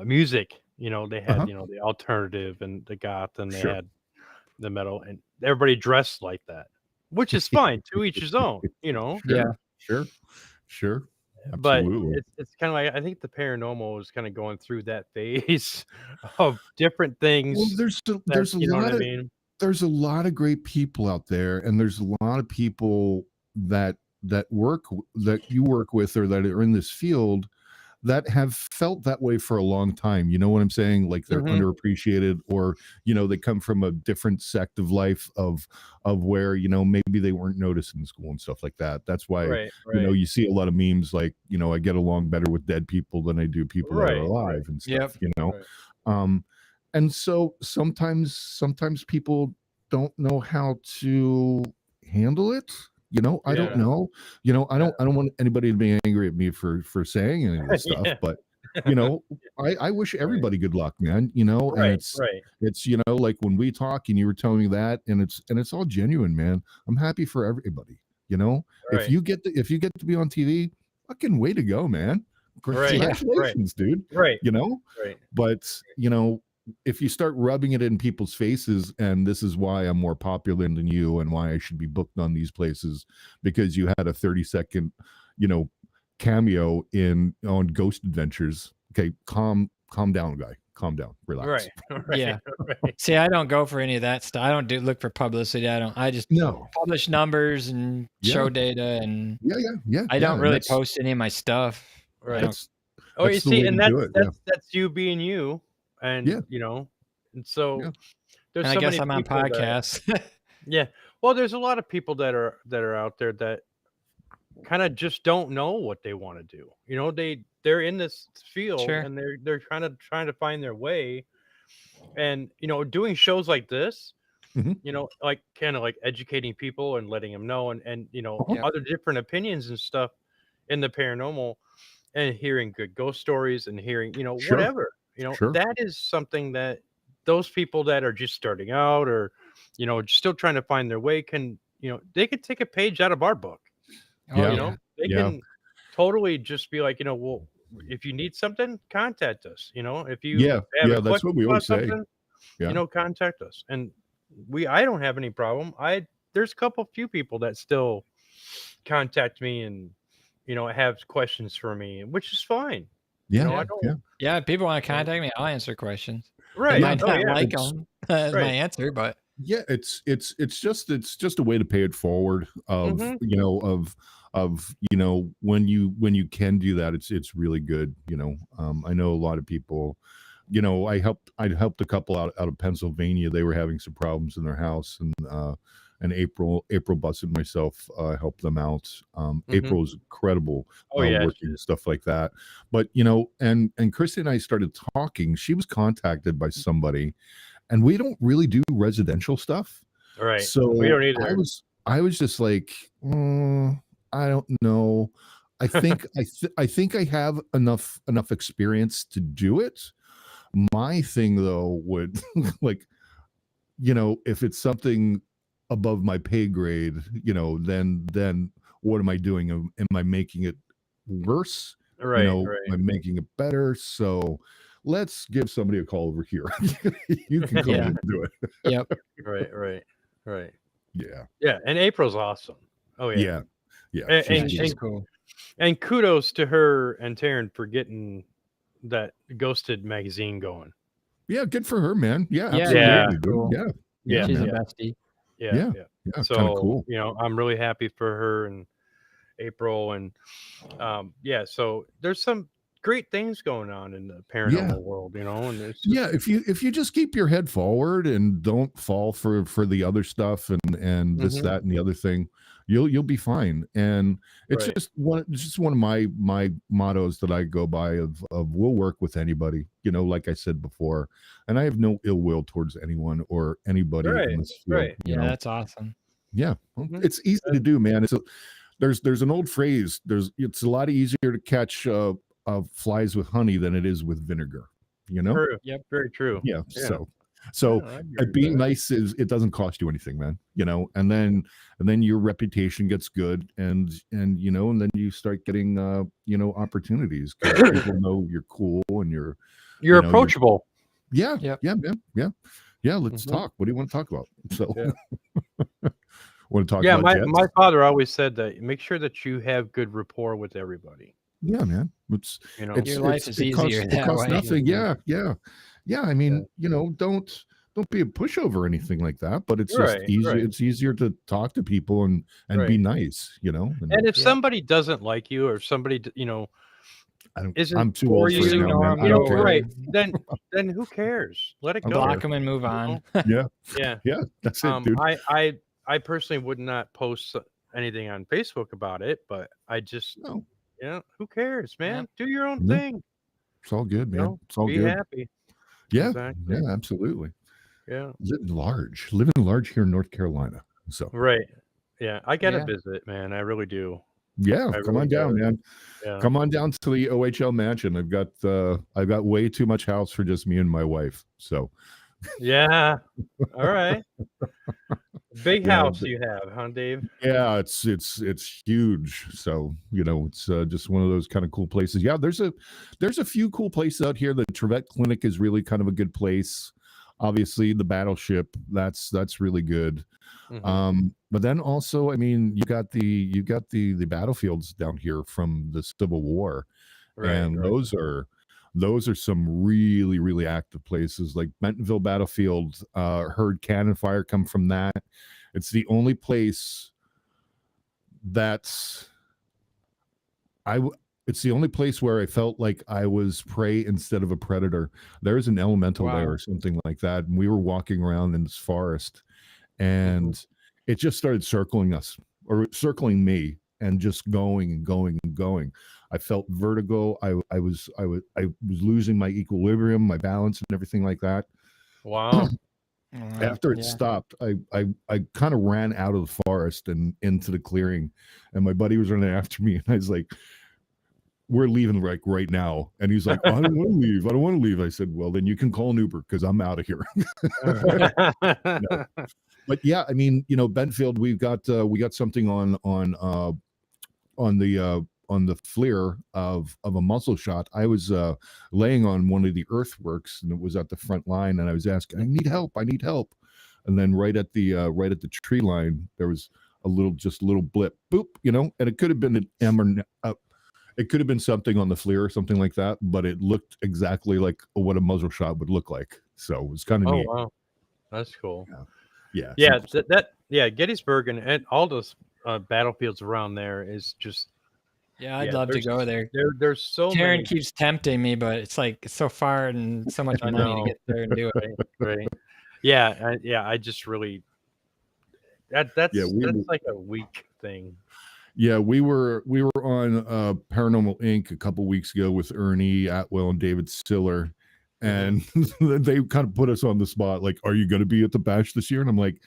Speaker 1: music? They had
Speaker 3: uh-huh.
Speaker 1: The alternative and the goth, and they
Speaker 3: Sure.
Speaker 1: had the metal, and everybody dressed like that, which is fine. To each his own.
Speaker 2: Yeah.
Speaker 3: Sure.
Speaker 1: But
Speaker 3: Absolutely.
Speaker 1: it's kind of like, I think the paranormal is kind of going through that phase of different things.
Speaker 3: Well, there's a
Speaker 1: You know what
Speaker 3: lot
Speaker 1: I
Speaker 3: of
Speaker 1: mean?
Speaker 3: there's a lot of great people out there, and there's a lot of people that that you work with or that are in this field that have felt that way for a long time. You know what I'm saying? Like they're
Speaker 1: Mhm.
Speaker 3: underappreciated, or they come from a different sect of life of where maybe they weren't noticed in school and stuff like that. That's why
Speaker 1: Right. Right.
Speaker 3: you see a lot of memes like I get along better with dead people than I do people that are
Speaker 1: Right.
Speaker 3: alive and
Speaker 2: Yep.
Speaker 3: stuff.
Speaker 1: Right.
Speaker 3: Um, and so sometimes people don't know how to handle it. I don't
Speaker 1: Yeah.
Speaker 3: know. I don't want anybody to be angry at me for saying any of this stuff,
Speaker 1: Yeah.
Speaker 3: but I wish everybody good luck, man. And
Speaker 1: Right. Right.
Speaker 3: it's like when we talk and you were telling me that, and it's all genuine, man. I'm happy for everybody. If
Speaker 1: Right.
Speaker 3: you get to be on TV, fucking way to go, man.
Speaker 1: Right.
Speaker 2: Yeah.
Speaker 3: Congratulations, dude.
Speaker 1: Right. Right.
Speaker 3: But if you start rubbing it in people's faces, and this is why I'm more popular than you and why I should be booked on these places because you had a 30-second cameo on Ghost Adventures. Okay, calm down, guy. Calm down. Relax.
Speaker 1: Right. Right.
Speaker 2: Yeah.
Speaker 1: Right.
Speaker 2: See, I don't go for any of that stuff. I don't look for publicity. I just
Speaker 3: No.
Speaker 2: publish numbers and show data, and
Speaker 3: Yeah.
Speaker 2: I don't really post any of my stuff.
Speaker 1: Right.
Speaker 3: That's
Speaker 1: Oh, you
Speaker 3: that's the
Speaker 1: see,
Speaker 3: way
Speaker 1: and
Speaker 3: to do it. Yeah.
Speaker 1: that's you being you, and
Speaker 3: Yeah.
Speaker 1: and so
Speaker 3: Yeah.
Speaker 1: there's
Speaker 2: And I
Speaker 1: so
Speaker 2: guess
Speaker 1: many
Speaker 2: I'm on
Speaker 1: people that,
Speaker 2: podcasts.
Speaker 1: yeah. Well, there's a lot of people that are out there that kind of just don't know what they want to do. They're in this field,
Speaker 2: Sure.
Speaker 1: and they're trying to find their way, and doing shows like this,
Speaker 3: Mhm.
Speaker 1: like kind of like educating people and letting them know, and
Speaker 2: Yep.
Speaker 1: other different opinions and stuff in the paranormal, and hearing good ghost stories, and hearing
Speaker 3: Sure.
Speaker 1: whatever,
Speaker 3: Sure.
Speaker 1: that is something that those people that are just starting out, or still trying to find their way, can they could take a page out of our book.
Speaker 2: Oh
Speaker 3: Yeah.
Speaker 2: yeah.
Speaker 1: They
Speaker 3: Yeah.
Speaker 1: can totally just be like, well, if you need something, contact us. If you
Speaker 3: Yeah.
Speaker 1: have a
Speaker 3: Yeah. That's
Speaker 1: question
Speaker 3: what we
Speaker 1: about
Speaker 3: always say.
Speaker 1: something,
Speaker 3: Yeah.
Speaker 1: contact us. And I don't have any problem. There's a few people that still contact me, and have questions for me, which is fine.
Speaker 3: Yeah.
Speaker 1: I don't.
Speaker 3: Yeah.
Speaker 2: Yeah. If people want to contact me, I'll answer questions. I
Speaker 1: Right.
Speaker 2: might
Speaker 1: Oh,
Speaker 2: not
Speaker 1: yeah.
Speaker 2: like
Speaker 3: It's-
Speaker 2: them as my
Speaker 1: Right.
Speaker 2: answer, but
Speaker 3: Yeah, it's just a way to pay it forward of
Speaker 1: Mhm.
Speaker 3: when you can do that, it's really good. I know a lot of people. I helped a couple out of Pennsylvania. They were having some problems in their house, and April Bus and myself helped them out. April is incredible
Speaker 1: Oh, yeah,
Speaker 3: working stuff like that. But and Christy and I started talking. She was contacted by somebody, and we don't really do residential stuff.
Speaker 1: Right.
Speaker 3: So
Speaker 1: We don't either.
Speaker 3: I was just like, I don't know. I think I have enough experience to do it. My thing though would like, if it's something above my pay grade, then what am I doing? Am I making it worse?
Speaker 1: Right,
Speaker 3: Am I
Speaker 1: right,
Speaker 3: making it better? So let's give somebody a call over here. You can come in
Speaker 2: Yeah.
Speaker 3: and do it.
Speaker 2: Yep.
Speaker 1: right, right, right.
Speaker 3: Yeah.
Speaker 1: Yeah, and April's awesome. Oh yeah,
Speaker 3: Yeah. Yeah.
Speaker 1: and
Speaker 3: She's
Speaker 2: Yeah,
Speaker 1: and,
Speaker 3: good.
Speaker 2: she's
Speaker 1: and,
Speaker 2: cool.
Speaker 1: and kudos to her and Taryn for getting that Ghosted magazine going.
Speaker 3: Yeah, good for her, man. Yeah,
Speaker 2: Yeah,
Speaker 1: Yeah.
Speaker 3: absolutely, dude.
Speaker 2: cool.
Speaker 3: Yeah.
Speaker 1: Yeah,
Speaker 3: Yeah,
Speaker 2: She's a
Speaker 3: man.
Speaker 2: bestie.
Speaker 1: yeah,
Speaker 3: Yeah.
Speaker 1: yeah.
Speaker 3: Yeah, kind of
Speaker 1: So
Speaker 3: cool.
Speaker 1: I'm really happy for her and April, and yeah. So there's some great things going on in the
Speaker 3: Yeah.
Speaker 1: paranormal world, and it's just
Speaker 3: Yeah, if you just keep your head forward and don't fall for the other stuff and this,
Speaker 1: Mhm.
Speaker 3: that, and the other thing, you'll be fine. And it's
Speaker 1: Right.
Speaker 3: just one of my mottos that I go by of we'll work with anybody, like I said before. And I have no ill will towards anyone or anybody
Speaker 1: Right,
Speaker 3: in this field,
Speaker 1: right.
Speaker 2: Yeah, that's awesome.
Speaker 3: Yeah, well,
Speaker 1: Mhm.
Speaker 3: it's easy to do, man. There's an old phrase. It's a lot easier to catch flies with honey than it is with vinegar.
Speaker 1: True.
Speaker 2: Yep.
Speaker 1: Very true.
Speaker 3: Yeah.
Speaker 1: Yeah.
Speaker 3: So
Speaker 1: I agree with
Speaker 3: being
Speaker 1: that.
Speaker 3: nice it doesn't cost you anything, man. And then your reputation gets good, and then you start getting opportunities because people know you're cool and
Speaker 1: You're
Speaker 3: you're
Speaker 1: approachable.
Speaker 3: yeah,
Speaker 2: Yep.
Speaker 3: yeah, man, yeah. Let's
Speaker 1: Mhm.
Speaker 3: talk. What do you want to talk about? So
Speaker 1: Yeah.
Speaker 3: want to talk
Speaker 1: Yeah,
Speaker 3: about
Speaker 1: my
Speaker 3: jets?
Speaker 1: my father always said that make sure that you have good rapport with everybody.
Speaker 3: Yeah, man. It's
Speaker 1: You know.
Speaker 3: it's
Speaker 2: Your life
Speaker 3: it's
Speaker 2: is
Speaker 3: it
Speaker 2: easier
Speaker 3: costs
Speaker 2: that way.
Speaker 3: nothing. Yeah, yeah. Yeah, I
Speaker 1: Yeah.
Speaker 3: mean, don't be a pushover or anything like that, but it's just
Speaker 1: Right,
Speaker 3: easier
Speaker 1: right,
Speaker 3: it's easier to talk to people and be
Speaker 1: right.
Speaker 3: nice, and
Speaker 1: And if
Speaker 2: Yeah.
Speaker 1: somebody doesn't like you or somebody isn't
Speaker 3: I'm too
Speaker 1: for
Speaker 3: old for it
Speaker 2: Just
Speaker 1: you,
Speaker 3: now,
Speaker 2: ignore
Speaker 3: man.
Speaker 2: them.
Speaker 3: I
Speaker 2: Get
Speaker 3: don't
Speaker 2: over
Speaker 3: care.
Speaker 1: right,
Speaker 2: it.
Speaker 1: then who cares? Let it
Speaker 3: I don't
Speaker 1: go.
Speaker 2: Block
Speaker 3: care.
Speaker 2: them and move
Speaker 1: You
Speaker 2: on.
Speaker 1: know?
Speaker 3: Yeah.
Speaker 1: Yeah.
Speaker 3: Yeah, that's it, dude.
Speaker 1: I personally would not post anything on Facebook about it, but I just,
Speaker 3: No,
Speaker 1: who cares, man?
Speaker 2: Yep.
Speaker 1: Do your own
Speaker 3: no,
Speaker 1: thing.
Speaker 3: it's all good, man. It's all
Speaker 1: Be
Speaker 3: good.
Speaker 1: happy.
Speaker 3: Yeah,
Speaker 1: Exactly.
Speaker 3: yeah, absolutely.
Speaker 1: Yeah.
Speaker 3: Living large here in North Carolina. So
Speaker 1: Right. Yeah. I gotta
Speaker 2: Yeah.
Speaker 1: visit, man. I really do.
Speaker 3: yeah,
Speaker 1: I
Speaker 3: come
Speaker 1: really
Speaker 3: on down,
Speaker 1: do.
Speaker 3: man.
Speaker 1: Yeah.
Speaker 3: Come on down to the OHL mansion. I've got way too much house for just me and my wife. So
Speaker 1: Yeah. All right. Big
Speaker 3: yeah,
Speaker 1: house you have, huh, Dave?
Speaker 3: yeah, it's huge. So it's just one of those kind of cool places. Yeah, there's a few cool places out here. The Trevette Clinic is really kind of a good place. Obviously, the Battleship, that's really good.
Speaker 1: Mhm.
Speaker 3: But then also, I mean, you got the battlefields down here from the Civil War,
Speaker 1: Right,
Speaker 3: and
Speaker 1: right.
Speaker 3: those are some really really active places like Bentonville Battlefield. Heard cannon fire come from that. It's the only place that's it's the only place where I felt like I was prey instead of a predator. There's an elemental there
Speaker 2: Wow.
Speaker 3: or something like that, and we were walking around in this forest,
Speaker 1: Mhm.
Speaker 3: and it just started circling us or circling me and just going and going and going. I felt vertigo. I was losing my equilibrium, my balance, and everything like that.
Speaker 1: Wow.
Speaker 2: Wow.
Speaker 3: After it
Speaker 2: Yeah.
Speaker 3: stopped, I kind of ran out of the forest and into the clearing, and my buddy was running after me, and I was like, "We're leaving like right now," and he's like, "I don't want to leave. I don't want to leave." I said, "Well, then you can call an Uber because I'm out of here." No. But yeah, I mean, Bentfield, we got something on the FLIR of a muzzle shot. I was laying on one of the earthworks, and it was at the front line, and I was asking, I need help. And then right at the tree line, there was a little blip, boop, and it could have been an M or it could have been something on the FLIR or something like that, but it looked exactly like what a muzzle shot would look like. So it was kind of
Speaker 1: Oh,
Speaker 3: neat.
Speaker 1: wow. That's cool.
Speaker 3: Yeah.
Speaker 1: Yeah,
Speaker 3: some cool stuff.
Speaker 1: Gettysburg and all those battlefields around there is just
Speaker 2: Yeah, I'd
Speaker 1: yeah.
Speaker 2: love to go there.
Speaker 1: There's so
Speaker 2: Karen
Speaker 1: many.
Speaker 2: keeps tempting me, but it's like it's so far and so much
Speaker 1: I
Speaker 2: money to
Speaker 1: know,
Speaker 2: get there and do it.
Speaker 1: right? Yeah, I just really that's
Speaker 3: Yeah,
Speaker 1: like a weak thing.
Speaker 3: Yeah, we were on Paranormal Inc. a couple weeks ago with Ernie Atwell and David Stiller, and they kind of put us on the spot. Like, are you going to be at the bash this year? And I'm like,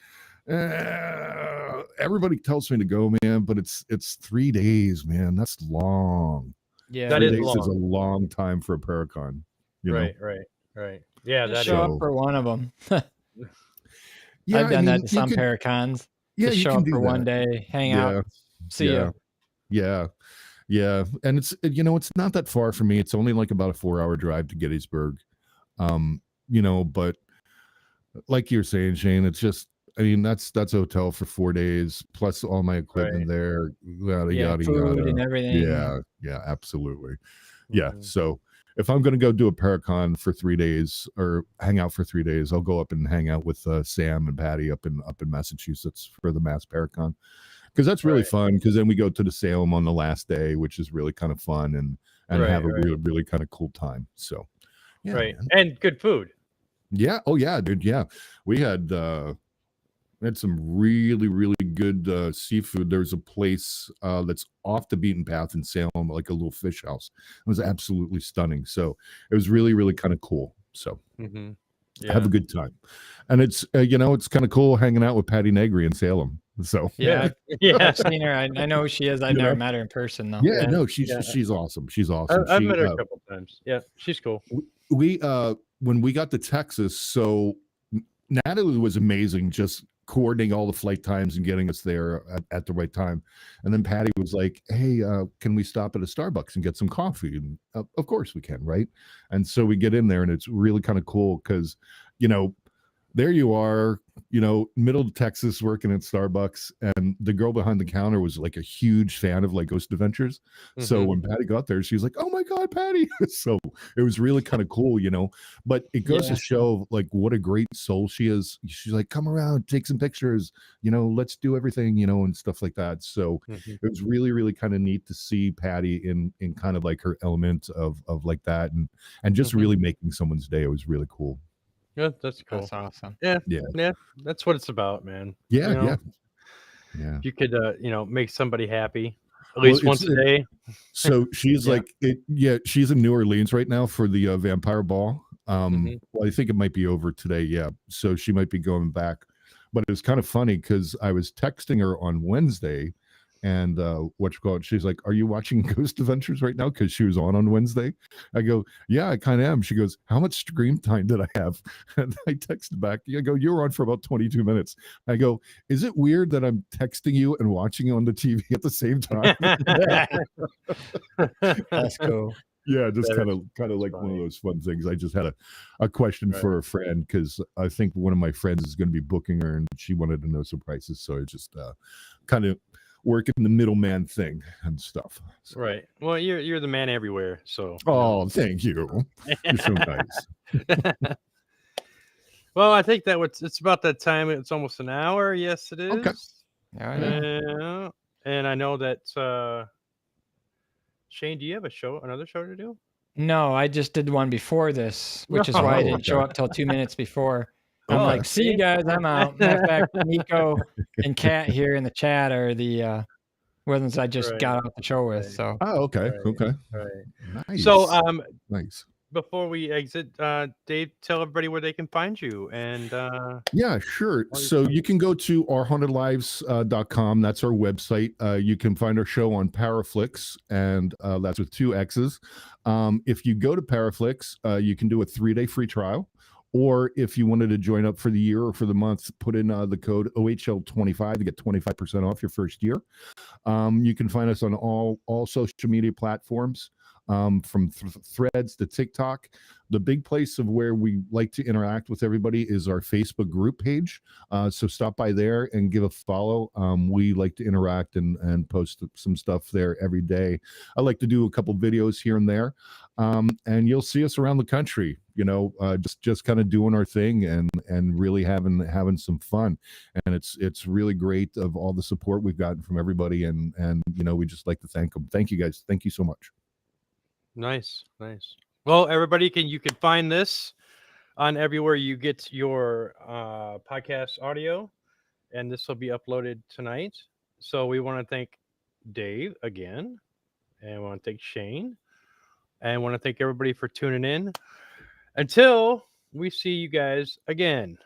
Speaker 3: everybody tells me to go, man, but it's 3 days, man. That's long.
Speaker 2: Yeah,
Speaker 1: That
Speaker 3: 3
Speaker 1: is
Speaker 3: days is a
Speaker 1: long.
Speaker 3: long time for a Paracon. You know.
Speaker 1: Right. Yeah,
Speaker 2: just
Speaker 1: that
Speaker 2: show
Speaker 1: is.
Speaker 2: up for one of them.
Speaker 3: Yeah,
Speaker 2: I've
Speaker 3: I
Speaker 2: done that
Speaker 3: mean,
Speaker 2: to
Speaker 3: you
Speaker 2: some
Speaker 3: could.
Speaker 2: Paracons.
Speaker 3: Yeah,
Speaker 2: Just
Speaker 3: you
Speaker 2: show
Speaker 3: can
Speaker 2: up
Speaker 3: do
Speaker 2: for one
Speaker 3: that.
Speaker 2: day, hang out,
Speaker 3: Yeah,
Speaker 2: see
Speaker 3: yeah,
Speaker 2: ya.
Speaker 3: yeah, yeah. And it's not that far for me. It's only like about a 4-hour drive to Gettysburg. But like you're saying, Shane, it's just. I mean, that's a hotel for 4 days plus all my equipment
Speaker 1: Right.
Speaker 3: there. Yada
Speaker 2: Yeah,
Speaker 3: yada
Speaker 2: food
Speaker 3: yada.
Speaker 2: and everything.
Speaker 3: Yeah, absolutely. Yeah.
Speaker 1: Mhm.
Speaker 3: So if I'm going to go do a Paracon for 3 days or hang out for 3 days, I'll go up and hang out with Sam and Patty up in Massachusetts for the Mass Paracon, because that's really
Speaker 1: Right.
Speaker 3: fun. Because then we go to the Salem on the last day, which is really kind of fun and have a
Speaker 1: Right.
Speaker 3: really kind of cool time. So yeah,
Speaker 1: Right.
Speaker 3: man.
Speaker 1: And good food.
Speaker 3: Yeah. Oh yeah, dude. Yeah, we had some really good seafood. There's a place that's off the beaten path in Salem, like a little fish house. It was absolutely stunning. So it was really kind of cool. So
Speaker 1: Mm-hmm.
Speaker 3: have
Speaker 1: Yeah.
Speaker 3: a good time. And it's it's kind of cool hanging out with Patty Negri in Salem. So
Speaker 2: Yeah,
Speaker 1: Yeah.
Speaker 2: I've seen her. I know who she is. I've
Speaker 3: you
Speaker 2: never
Speaker 3: know,
Speaker 2: met her in person though.
Speaker 3: yeah,
Speaker 1: Yeah.
Speaker 3: no,
Speaker 1: Yeah.
Speaker 3: she's awesome. She's awesome.
Speaker 1: I've
Speaker 3: She
Speaker 1: met her a couple times. Yeah, she's cool.
Speaker 3: we when we got to Texas, so Natalie was amazing, just coordinating all the flight times and getting us there at the right time. And then Patty was like, "Hey, can we stop at a Starbucks and get some coffee?" And of course we can, right? And so we get in there, and it's really kind of cool because, you know, there you are, middle of Texas working at Starbucks, and the girl behind the counter was like a huge fan of like Ghost Adventures. So
Speaker 1: Mhm.
Speaker 3: when Patty got there, she was like, "Oh my God, Patty!" So it was really kind of cool, But it goes
Speaker 2: Yeah.
Speaker 3: to show like what a great soul she is. She's like, "Come around, take some pictures, let's do everything, and stuff like that." So
Speaker 1: Mhm.
Speaker 3: it was really kind of neat to see Patty in kind of like her element of like that, and just
Speaker 1: Mhm.
Speaker 3: really making someone's day. It was really cool.
Speaker 1: Yeah, that's cool.
Speaker 2: That's awesome.
Speaker 1: Yeah.
Speaker 3: Yeah.
Speaker 1: Yeah. That's what it's about, man.
Speaker 3: Yeah, yeah. Yeah.
Speaker 1: If you could, make somebody happy at
Speaker 3: Well,
Speaker 1: least once a day.
Speaker 3: so she's
Speaker 2: Yeah.
Speaker 3: like it. Yeah, she's in New Orleans right now for the Vampire Ball.
Speaker 1: Mhm.
Speaker 3: Well, I think it might be over today. Yeah, so she might be going back. But it was kind of funny because I was texting her on Wednesday, and what you call it? She's like, "Are you watching Ghost Adventures right now?" Because she was on Wednesday. I go, "Yeah, I kind of am." She goes, "How much screen time did I have?" And I texted back. I go, "You were on for about 22 minutes." I go, "Is it weird that I'm texting you and watching you on the TV at the same time?"
Speaker 2: That's cool.
Speaker 3: Yeah, just
Speaker 1: That
Speaker 3: kind
Speaker 1: is
Speaker 3: of like one of
Speaker 1: funny.
Speaker 3: those fun things. I just had a question
Speaker 1: Right.
Speaker 3: for a friend because I think one of my friends is going to be booking her, and she wanted to know some prices. So I just kind of working the middleman thing and stuff. So.
Speaker 1: Right. Well, you're the man everywhere, so.
Speaker 3: Oh, thank you. You're so nice.
Speaker 1: Well, I think it's about that time. It's almost an hour. Yes, it
Speaker 3: Okay.
Speaker 1: is.
Speaker 2: Oh, yeah.
Speaker 1: Yeah. And I know that Shane, do you have another show to do?
Speaker 2: No, I just did one before this, which is why I
Speaker 3: Oh,
Speaker 2: didn't show
Speaker 3: okay.
Speaker 2: up till 2 minutes before. I'm
Speaker 3: Okay.
Speaker 2: like, see you guys, I'm out. Matter of fact, Nico and Kat here in the chat are the ones I just
Speaker 1: Right.
Speaker 2: got off the show with.
Speaker 1: Right.
Speaker 2: So
Speaker 3: Oh, okay.
Speaker 1: Right.
Speaker 3: Okay.
Speaker 1: Right.
Speaker 3: Nice.
Speaker 1: So,
Speaker 3: nice.
Speaker 1: before we exit, Dave, tell everybody where they can find you. And
Speaker 3: Yeah, sure.
Speaker 1: all your
Speaker 3: So
Speaker 1: stuff.
Speaker 3: you can go to ourhauntedlives.com. That's our website. You can find our show on Paraflix, and that's with 2 X's. If you go to Paraflix, you can do a 3-day free trial. Or if you wanted to join up for the year or for the month, put in the code OHL25 to get 25% off your first year. You can find us on all social media platforms, from Threads to TikTok. The big place of where we like to interact with everybody is our Facebook group page. So stop by there and give a follow. We like to interact and post some stuff there every day. I like to do a couple videos here and there, and you'll see us around the country. Just kind of doing our thing and really having some fun. And it's really great of all the support we've gotten from everybody, and we just like to thank them. Thank you guys. Thank you so much.
Speaker 1: Nice. Well, everybody, you can find this on everywhere you get your podcast audio, and this will be uploaded tonight. So we want to thank Dave again, and I want to thank Shane, and I want to thank everybody for tuning in. Until we see you guys again.